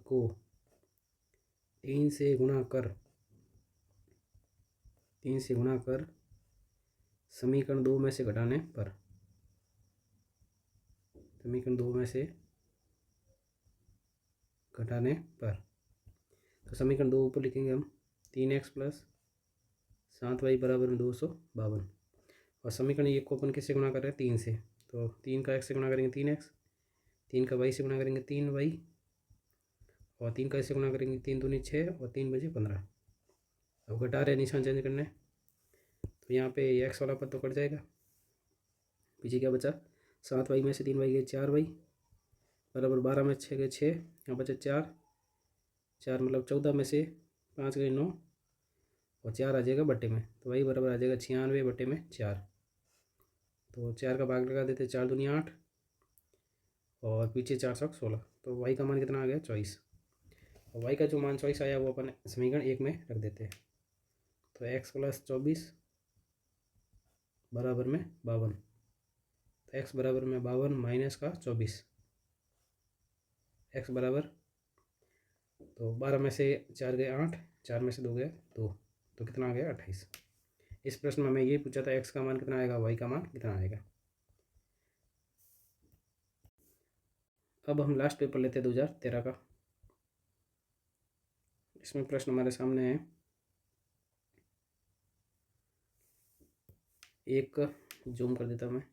को 3 से गुणा कर समीकरण 2 में से घटाने पर, समीकरण 2 में से घटाने पर, तो समीकरण 2 ऊपर लिखेंगे हम 3x प्लस 7y बराबर में 252। और समीकरण 1 को अपन किससे गुणा कर रहे हैं, 3 से, तो 3 का x से गुणा करेंगे 3x, 3 का y से गुणा करेंगे 3y और 3 का इससे गुणा करेंगे 3 दूनी 6 और 3 बजे 15। अब घटा रहे निशान चेंज करने, तो यहाँ पे x वाला पद तो कट जाएगा, पीछे क्या बचा 7y में से 3y गए 4y बराबर 12 में 6 गए 6, यहाँ बचे 4 4 मतलब 14 में से 5 गए 9 और 4 आ जाएगा बटे में, तो वही बराबर आ जाएगा 96 बटे में 4। तो 4 का भाग लगा देते, 4 दूनी 8 और पीछे 4 7 16, तो y का मान कितना आ गया 24। और y का जो मान 24 आया वो अपन समीकरण 1 में रख देते हैं। तो x प्लस 24 बराबर में 52, तो x बराबर में 52 माइनस का 24, x बराबर, तो 12 में से 4 गए 8, 4 में से 2 गए 2, तो कितना आ गया 28। इस प्रश्न में हमें ये पूछा था x का मान कितना आएगा, y का मान कितना आएगा। अब हम लास्ट पेपर लेते हैं 2013 का। इसमें प्रश्न हमारे सामने है, एक जूम कर देता हूँ मैं।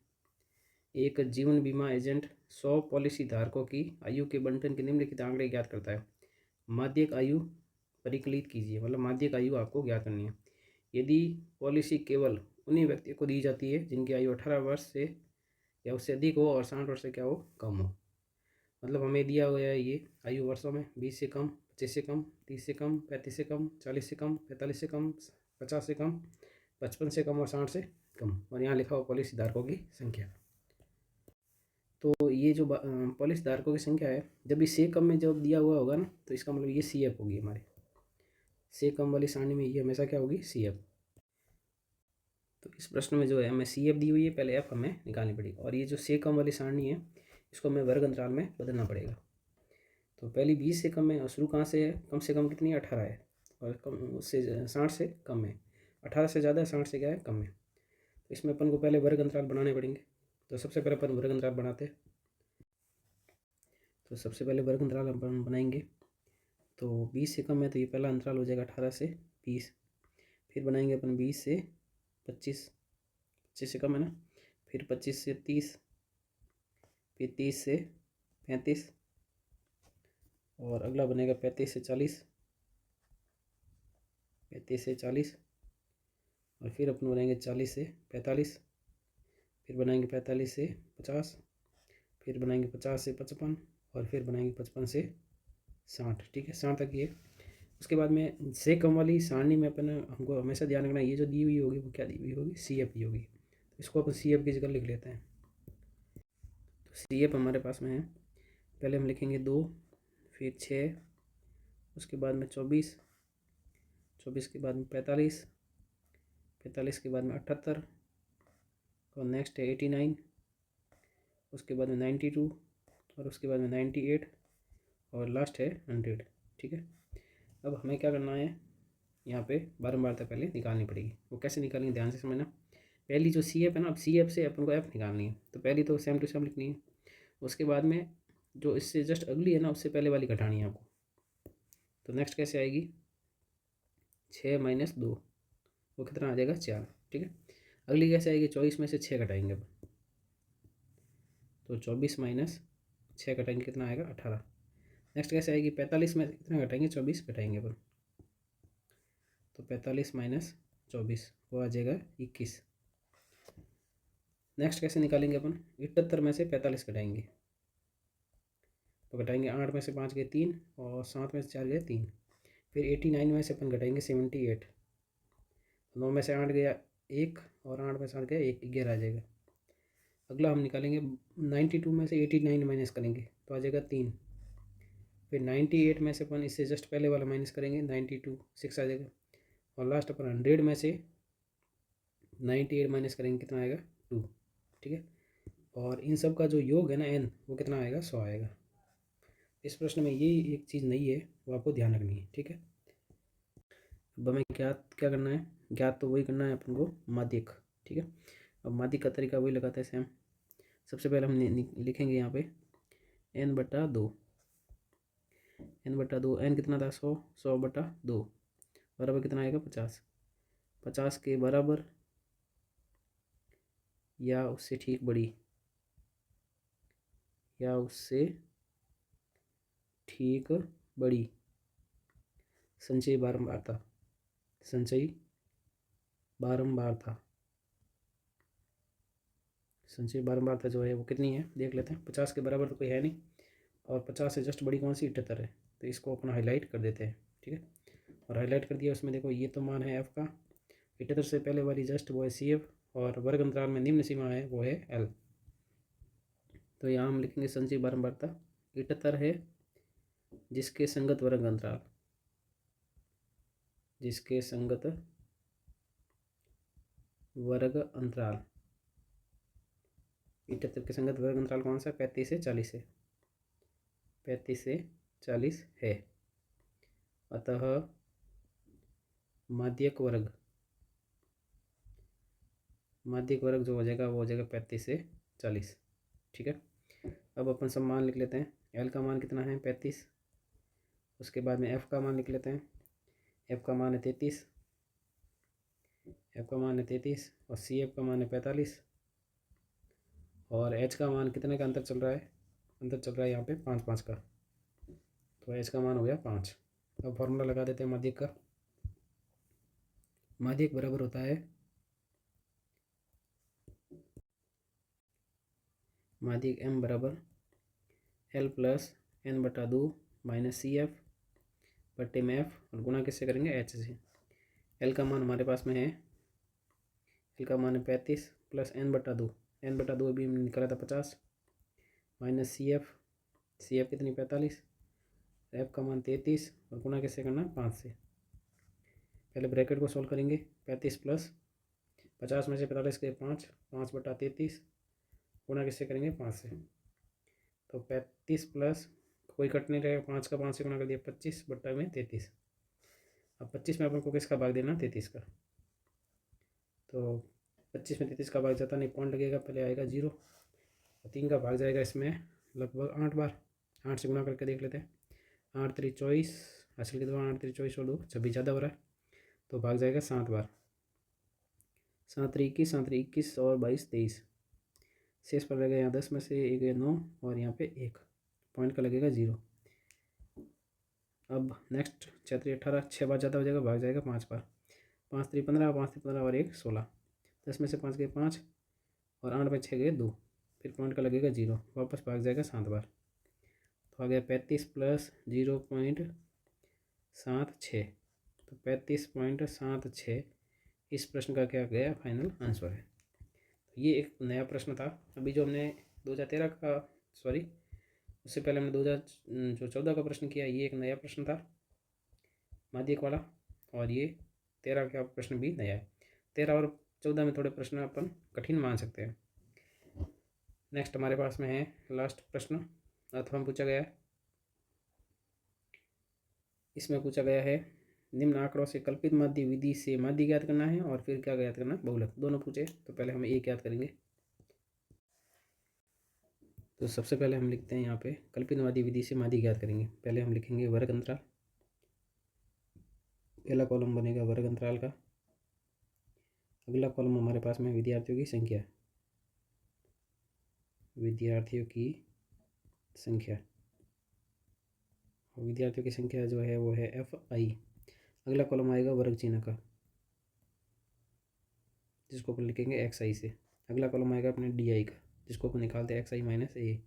एक जीवन बीमा एजेंट 100 पॉलिसी धारकों की आयु के बंटन के निम्नलिखित आंकड़े ज्ञात करता है। माध्यिक आयु परिकलित कीजिए, मतलब माध्यिक आयु आपको ज्ञात करनी है। यदि पॉलिसी केवल उन्हीं व्यक्तियों को दी जाती है जिनकी आयु 18 वर्ष से या उससे अधिक हो और 60 वर्ष से क्या हो कम हो, मतलब हमें दिया हुआ है ये आयु वर्षों में 20 से कम, 25 से कम, 30 से कम, 35 से कम, 40 से कम, 45 से कम, 50 से कम, 55 से कम और 60 से कम, और यहाँ लिखा हुआ पॉलिसी धारकों की संख्या। तो ये जो पॉलिसी धारकों की संख्या है, जब इस से कम में जब दिया हुआ होगा ना, तो इसका मतलब ये CF होगी हमारी। से कम वाली सारणी में ये हमेशा क्या होगी, CF। तो इस प्रश्न में जो है हमें CF दी हुई है, पहले F हमें निकालनी पड़ेगी, और ये जो से कम वाली सारणी है इसको हमें वर्ग अंतराल में बदलना पड़ेगा। तो पहली 20 से कम है और शुरू कहाँ से है, कम से कम कितनी है 18 है, और कम उससे 60 से कम है, 18 से ज़्यादा है, 60 से क्या है कम है। तो इसमें अपन को पहले वर्ग अंतराल बनाने पड़ेंगे। तो सबसे पहले अपन वर्ग अंतराल बनाते हैं। तो सबसे पहले वर्ग अंतराल अपन बनाएंगे, तो 20 से कम है तो ये पहला अंतराल हो जाएगा 18 से 20। फिर बनाएंगे अपन 20 से 25, 25 से कम है ना, फिर 25 से 30, फिर 30 से 35, और अगला बनेगा 35 से 40, 35 से 40, और फिर अपन बनाएंगे 40 से 45, फिर बनाएंगे 45 से 50, फिर बनाएंगे 50 से 55, और फिर बनाएंगे 55 से 60। ठीक है, 60 तक ये। उसके बाद में से कम वाली सारणी में अपन हमको हमेशा ध्यान रखना, ये जो दी हुई होगी वो क्या दी हुई होगी, सी एफ दी होगी। तो इसको अपन सी एफ की जगह लिख लेते हैं। तो सी एफ हमारे पास में है, पहले हम लिखेंगे 2, फिर 6, उसके बाद में 24, 24 के बाद में 45, 45 के बाद में 78, और नेक्स्ट है 89, उसके बाद में 92, और उसके बाद में 98, और लास्ट है 100। ठीक है, अब हमें क्या करना है, यहाँ पे बारंबारता पहले निकालनी पड़ेगी। वो कैसे निकालेंगे, ध्यान से समझना। पहली जो सी एफ है ना, अब सी एफ से अपन को एफ निकालनी है, तो पहली तो सेम टू सेम लिखनी है। उसके बाद में जो इससे जस्ट अगली है ना, उससे पहले वाली घटानी है आपको। तो नेक्स्ट कैसे आएगी, 6 - 2, वो कितना आ जाएगा, 4। ठीक है, अगली कैसे आएगी, 24 में से 6 घटाएंगे अब, तो 24 - 6 घटाएंगे, कितना आएगा, 18। नेक्स्ट कैसे आएगी, 45 में कितना घटाएंगे, 24 घटाएंगे अपन, तो 45 - 24 वो आ जाएगा 21। नेक्स्ट कैसे निकालेंगे अपन, 78 में से 45 घटाएंगे, तो घटाएंगे 8 में से 5 गए 3, और 7 में से 4 गए 3। फिर 89 में से अपन घटाएंगे 78, 9 में से 8 गया 1, और 8 में से 8 गया 1, 11 आ जाएगा। अगला हम निकालेंगे 92 में से 89 माइनस करेंगे, तो आ जाएगा 3। फिर 98 में से अपन इससे जस्ट पहले वाला माइनस करेंगे, 92 6 आ जाएगा। और लास्ट अपन 100 में से 98 माइनस करेंगे, कितना आएगा, 2। ठीक है, और इन सब का जो योग है ना n, वो कितना आएगा, 100 आएगा। इस प्रश्न में ये एक चीज़ नहीं है, वो आपको ध्यान रखनी है। ठीक है, अब हमें क्या करना है, ज्ञात तो वही करना है अपन को, माध्यक। ठीक है, अब माध्यक का तरीका वही लगाते हैं सेम। सबसे पहले हम लिखेंगे यहाँ पे n/2, n/2, n कितना था, 100, 100/2 बराबर कितना आएगा, 50। 50 के बराबर या उससे ठीक बड़ी, या उससे ठीक बड़ी संचयी बारंबारता, संचयी बारंबारता, संचयी बारंबारता जो है वो कितनी है, देख लेते हैं। 50 के बराबर तो कोई है नहीं, और 50 से जस्ट बड़ी कौन सी, 78 है, तो इसको अपना हाईलाइट कर देते हैं। ठीक है, और हाईलाइट कर दिया, उसमें देखो ये तो मान है एफ का, 78 से पहले वाली जस्ट वो है सी एफ, और वर्ग अंतराल में निम्न सीमा है वो है एल। तो यहाँ हम लिखेंगे संचयी बारंबारता 78 है, जिसके संगत वर्ग अंतराल, जिसके संगत वर्ग अंतराल, 78 के संगत वर्ग अंतराल कौन सा, 35 से 40 है, 35 से 40 है। अतः माध्यक वर्ग, माध्यक वर्ग जो हो जाएगा वो हो जाएगा 35 से 40। ठीक है, अब अपन सब मान लिख लेते हैं। एल का मान कितना है, 35। उसके बाद में एफ का मान लिख लेते हैं। एफ का मान है 33, एफ का मान है 33, और सी एफ का मान है 45, और एच का मान कितने का अंतर चल रहा है, अंतर चल रहा है यहाँ पे 5 का, तो एच का मान हो गया 5। अब फॉर्मूला लगा देते हैं माध्यक का। माध्यक बराबर होता है, माध्यक m बराबर L + n/2 - सी एफ बटे में एफ, और गुना किससे करेंगे, एच से। एल का मान हमारे पास में है, एल का मान है 35 + n/2, n/2 अभी हमने निकाला था 50, minus C F, C F कितनी, 45, एफ का मान 33, और गुना किससे करना, 5 से। पहले ब्रैकेट को सॉल्व करेंगे, 35 + 50 में से 45 के 5, 5/33, गुना किससे करेंगे, 5 से। तो 35 प्लस कोई कट नहीं रहेगा, 5 का 5 से गुना कर दिया, 25/33। अब 25 में अपन को किसका भाग देना, 33 का। तो 25 में 33 का भाग जाता नहीं, पॉइंट लगेगा, पहले आएगा 0, और 3 का भाग जाएगा इसमें लगभग 8 बार। 8 से गुना करके देख लेते हैं, 8 × 3 = 24, हासिल की दवा 8 3 24 और 2 26 ज़्यादा हो रहा है तो भाग जाएगा 7 बार। 7 3 21, 7 3 21 और 22 23। शेष पर लगेगा यहाँ 10 में से एक 9 और यहाँ पे 1 पॉइंट का लगेगा 0। अब नेक्स्ट 6 3 18, 6 बार ज़्यादा हो जाएगा, भाग जाएगा 5 बार। 5 3 15, 5 3 15 और 1 16। 10 में से 5 गए 5 और 8 में 6 गए 2, फिर पॉइंट का लगेगा 0, वापस भाग जाएगा 7 बार। तो आ गया 35 प्लस 0.76, तो 35.76 इस प्रश्न का क्या गया फाइनल आंसर है। तो ये एक नया प्रश्न था। अभी जो हमने 2013 का सॉरी उससे पहले हमने 2014 का प्रश्न किया, ये एक नया प्रश्न था माध्यिक वाला, और ये 13 का प्रश्न भी नया है। 13 और 14 में थोड़े प्रश्न अपन कठिन मान सकते हैं। नेक्स्ट हमारे पास में है लास्ट प्रश्न, अथवा पूछा गया है। इसमें पूछा गया है निम्न आंकड़ों से कल्पित माध्य विधि से माध्य ज्ञात करना है और फिर क्या ज्ञात करना, बहुलक, दोनों पूछे। तो पहले हम एक ज्ञात करेंगे। तो सबसे पहले हम लिखते हैं यहाँ पे कल्पित माध्य विधि से माध्य ज्ञात करेंगे। पहले हम लिखेंगे वर्ग अंतराल, पहला कॉलम बनेगा वर्ग अंतराल का। अगला कॉलम हमारे पास में विद्यार्थियों की संख्या, विद्यार्थियों की संख्या, और विद्यार्थियों की संख्या जो है वो है FI। अगला कॉलम आएगा वर्ग चिन्ह का, जिसको अपन लिखेंगे XI से। अगला कॉलम आएगा अपने DI का, जिसको अपन निकालते हैं XI माइनस A।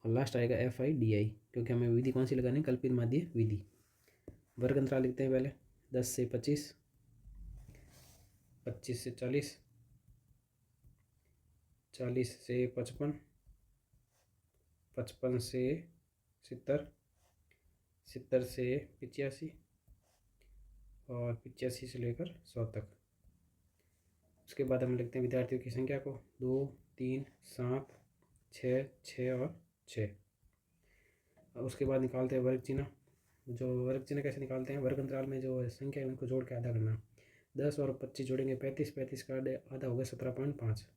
और लास्ट आएगा FI/DI, क्योंकि हमें विधि कौन सी लगानी, कल्पित माध्य विधि। वर्ग अंतराल लिखते हैं पहले 10 से 25, 25 से 40, 40 से 55, 55 से 70, 70 से 85 और 85 से लेकर 100 तक। उसके बाद हम लिखते हैं विद्यार्थियों की संख्या को 2 3 7 6 6 और 6। उसके बाद निकालते हैं वर्ग चिन्ह। जो वर्ग चिन्ह कैसे निकालते हैं, वर्ग अंतराल में जो संख्या है उनको जोड़ के आधा करना। 10 और 25 जोड़ेंगे 35, 35 का आधा होगा 17.5।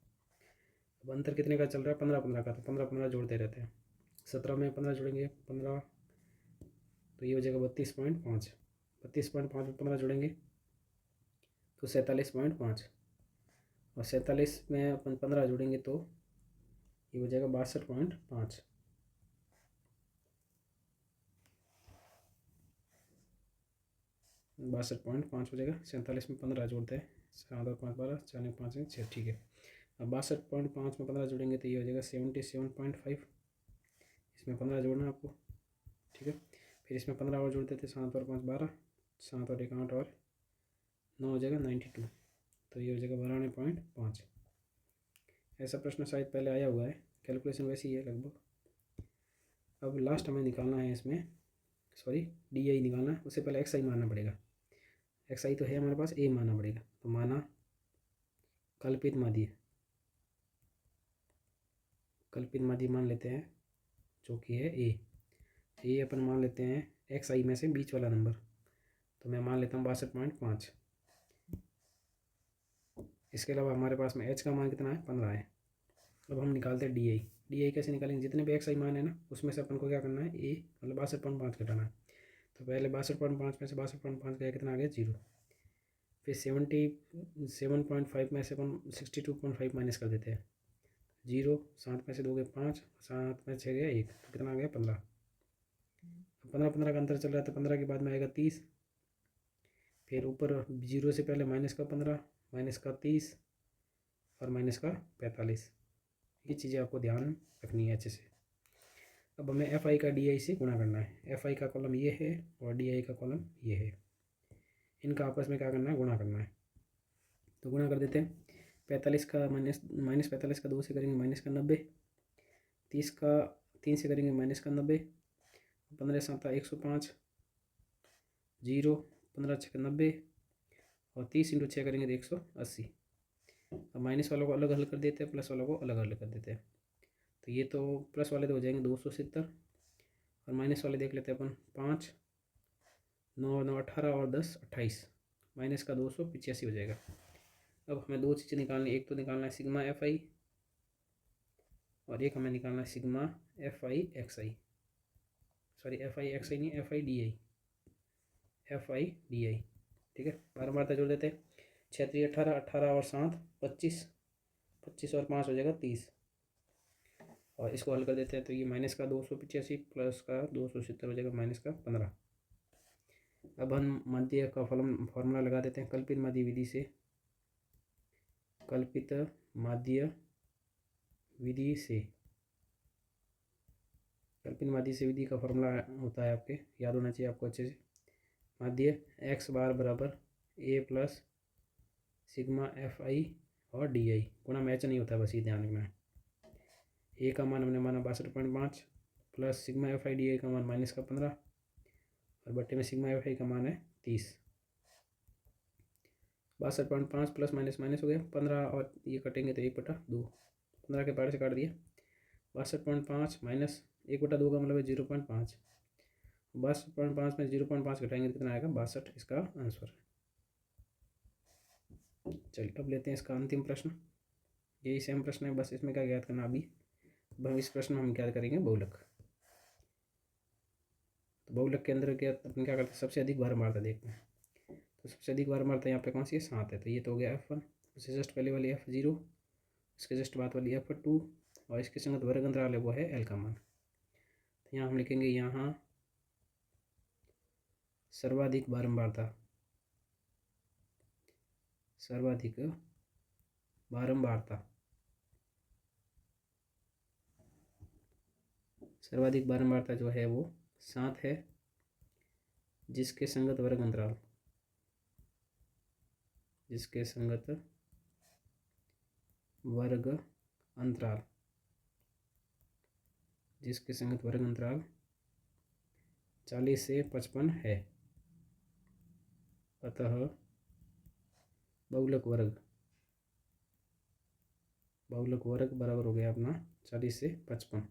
अब अंतर कितने का चल रहा है, 15 15 का, तो 15 15 जोड़ते रहते हैं। 17 में 15 जोड़ेंगे 15, तो ये हो जाएगा 32.5। 32.5 में 15 जोड़ेंगे तो 47.5, और 47 में अपन 15 जोड़ेंगे तो ये हो जाएगा 62.5। 62.5 हो जाएगा। 47 में 15 जोड़ते हैं, 7 और 5 12, 4 5 6, ठीक है। अब 62.5 में 15 जोड़ेंगे तो ये हो जाएगा 77.5। इसमें 15 जोड़ना है आपको, ठीक है। फिर इसमें 15 और जोड़ देते, 7 और 5 12, 7 और 1 8 और 9 हो जाएगा 92, तो ये हो जाएगा 92.5। ऐसा प्रश्न शायद पहले आया हुआ है, कैलकुलेशन वैसी ही है लगभग। अब लास्ट हमें निकालना है इसमें, सॉरी DI निकालना है। उससे पहले XI मानना पड़ेगा। XI तो है हमारे पास, A मानना पड़ेगा। तो माना कल्पित माध्य, कल्पित माध्य मान लेते हैं जो कि है A। ये अपन मान लेते हैं XI में से बीच वाला नंबर, तो मैं मान लेता हूँ 62.5। इसके अलावा हमारे पास में H का मान कितना है, 15 है। अब हम निकालते हैं DI। DI कैसे निकालेंगे, जितने भी XI मान है ना उसमें से अपन को क्या करना है, A मतलब 62.5 घटाना है। तो पहले 62.5 में से 62.5 गया, कितना आ गया 0। फिर 77.5 में से अपन 62.5 माइनस कर देते हैं, 0। 7 में से 2 गए 5, 7 में 6 गया 1, तो कितना आ गया 15। 15 15 का अंतर चल रहा है, तो 15 के बाद में आएगा 30। फिर ऊपर 0 से पहले माइनस का 15, माइनस का 30 और माइनस का 45। ये चीज़ें आपको ध्यान रखनी है अच्छे से। अब हमें FI का DI से गुणा करना है। FI का कॉलम ये है और DI का कॉलम ये है, इनका आपस में क्या करना है, गुणा करना है। तो गुणा कर देते हैं। 45 का माइनस 45 का 2 से करेंगे माइनस का 90, 30 का 3 से करेंगे माइनस का 90, 15 7 105, 0 15 6 90 और 30 × 6 करेंगे तो 180। अब माइनस वालों को अलग हल कर देते हैं, प्लस वालों को अलग हल कर देते हैं। तो ये तो प्लस वाले तो हो जाएंगे 270 और माइनस वाले देख लेते हैं अपन 5 9 9 18 और 10 28, माइनस का 285 हो जाएगा। अब हमें दो चीज़ें निकालनी, एक तो निकालना है सिग्मा FI और एक हमें निकालना है sigma FI XI, sorry FI XI नहीं FI DI। FI/DI। ठीक है, बारंबारता जोड़ देते हैं। 6 3 18, 18 और 7 25, 25 और 5 हो जाएगा 30। और इसको हल कर देते हैं तो ये माइनस का 285 प्लस का 270 हो जाएगा माइनस का 15। अब हम माध्य का फॉर्मूला लगा देते हैं कल्पित माध्य विधि से। कल्पित माध्य विधि से, कल्पित माध्य से विधि का फॉर्मूला होता है आपके, याद होना चाहिए आपको अच्छे से। माध्य x बार बराबर a प्लस सिग्मा FI और DI, गुणा मैच नहीं होता, बस ये ध्यान रखना है। ए का मान हमने माना 62.5 प्लस सिग्मा FI/DI का मान माइनस का 15 और बट्टे में सिग्मा FI का मान है 30। 62.5 प्लस माइनस माइनस हो गया 15 और ये कटेंगे तो 1/2, 15 के पार से काट दिया। 62.5 माइनस 1/2 का मतलब है 0.5। 62.5 में 0.5 घटाएंगे तो कितना आएगा 62, इसका आंसर। चलिए अब लेते हैं इसका अंतिम प्रश्न। यही सेम प्रश्न है, बस इसमें क्या ज्ञात करना अभी। इस प्रश्न में हम क्या करेंगे, बहुलक। तो बहुलक के अंदर क्या अपन क्या करते हैं, सबसे अधिक बारंबारता देखते हैं। तो सबसे अधिक बारंबारता यहाँ पे कौन सी है, 7 है। तो ये तो हो गया F1, उससे जस्ट पहले वाली F0, इसके जस्ट बाद वाली F2 और इसके संगत वर्ग अंतराल है वो है L का मान। तो यहाँ हम लिखेंगे यहाँ सर्वाधिक बारंबारता, सर्वाधिक बारंबारता, सर्वाधिक बारंबारता जो है वो 7 है, जिसके संगत वर्ग अंतराल, जिसके संगत वर्ग अंतराल, जिसके संगत वर्ग अंतराल 40 से 55 है। अतः बहुलक वर्ग, बहुलक वर्ग बराबर हो गया अपना 40 से 55।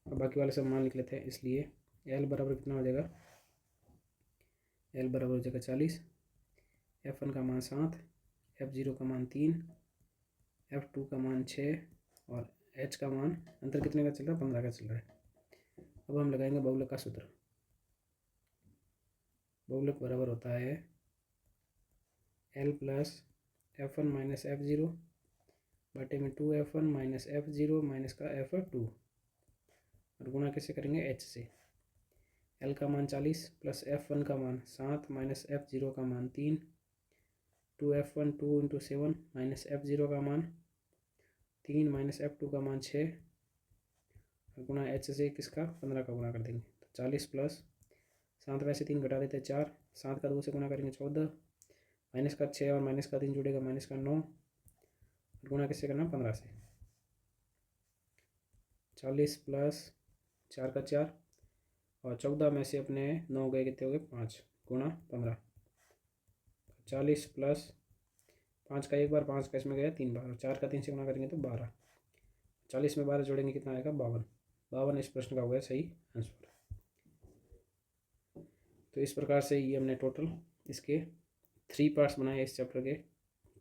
अब बाकी वाले सब मान लिख लेते हैं, इसलिए L बराबर कितना हो जाएगा, L बराबर हो जाएगा 40, F1 का मान 7, F0 का मान 3, F2 का मान 6 और H का मान अंतर कितने का चल रहा है, 15 का चल रहा है। अब हम लगाएंगे बहुलक का सूत्र। बहुलक बराबर होता है L plus F1 minus F0 बटे में 2F1 माइनस F0 माइनस का F2 और गुणा कैसे करेंगे, H से। L का मान 40 प्लस F1 का मान 7 माइनस F0 का मान 3, 2F1 2 इंटू 7 माइनस F0 का मान 3 माइनस F2 का मान 6 और गुणा H से किसका, 15 का गुणा कर देंगे। तो 40 प्लस 7 में से 3 घटा देते हैं 4, 7 का 2 से गुणा करेंगे 14, माइनस का 6 और माइनस का 3 जुड़ेगा माइनस का 9 और गुणा किससे करना, 15 से। 40 प्लस 4 का 4 और 14 में से अपने 9 गए, कितने हो गए 5, गुणा 15। 40 प्लस 5 का एक बार, 5 का इसमें गया 3 बार और 4 का 3 से गुणा करेंगे तो 12। 40 में 12 जोड़ेंगे कितना आएगा, 52। 52 इस प्रश्न का हो गया सही आंसर। तो इस प्रकार से ये हमने टोटल इसके 3 पार्ट्स बनाए। इस चैप्टर के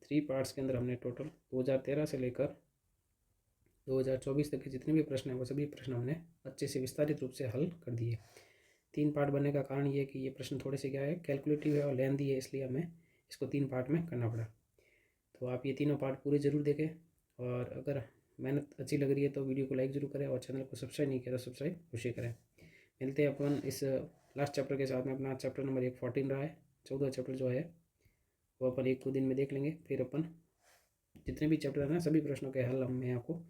3 पार्ट्स के अंदर हमने टोटल 2013 से लेकर 2024 तक के जितने भी प्रश्न हैं वो सभी प्रश्न हमने अच्छे से विस्तारित रूप से हल कर दिए। 3 पार्ट बनने का कारण ये है कि ये प्रश्न थोड़े से क्या है, कैलकुलेटिव है और लेंथी है, इसलिए हमें इसको 3 पार्ट में करना पड़ा। तो आप ये तीनों पार्ट पूरे ज़रूर देखें और अगर मेहनत अच्छी लग रही है तो वीडियो को लाइक ज़रूर करें और चैनल को सब्सक्राइब नहीं किया तो सब्सक्राइब अवश्य करें। मिलते हैं अपन इस लास्ट चैप्टर के साथ में। अपना चैप्टर नंबर 14 रहा है, 14 चैप्टर जो है वो अपन 1-2 दिन में देख लेंगे। फिर अपन जितने भी चैप्टर है ना, सभी प्रश्नों के हल मैं आपको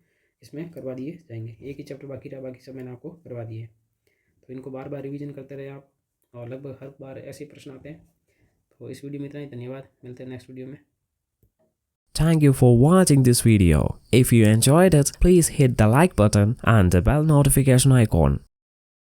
इसमें करवा दिए जाएंगे। एक ही चैप्टर बाकी रहा, बाकी सब मैंने आपको करवा दिए। तो इनको बार बार रिवीजन करते रहे आप और लगभग हर बार ऐसे प्रश्न आते हैं। तो इस वीडियो में इतना ही, धन्यवाद। मिलते हैं नेक्स्ट वीडियो में। Thank you for watching this video. If you enjoyed it, please hit the like button and the bell notification icon.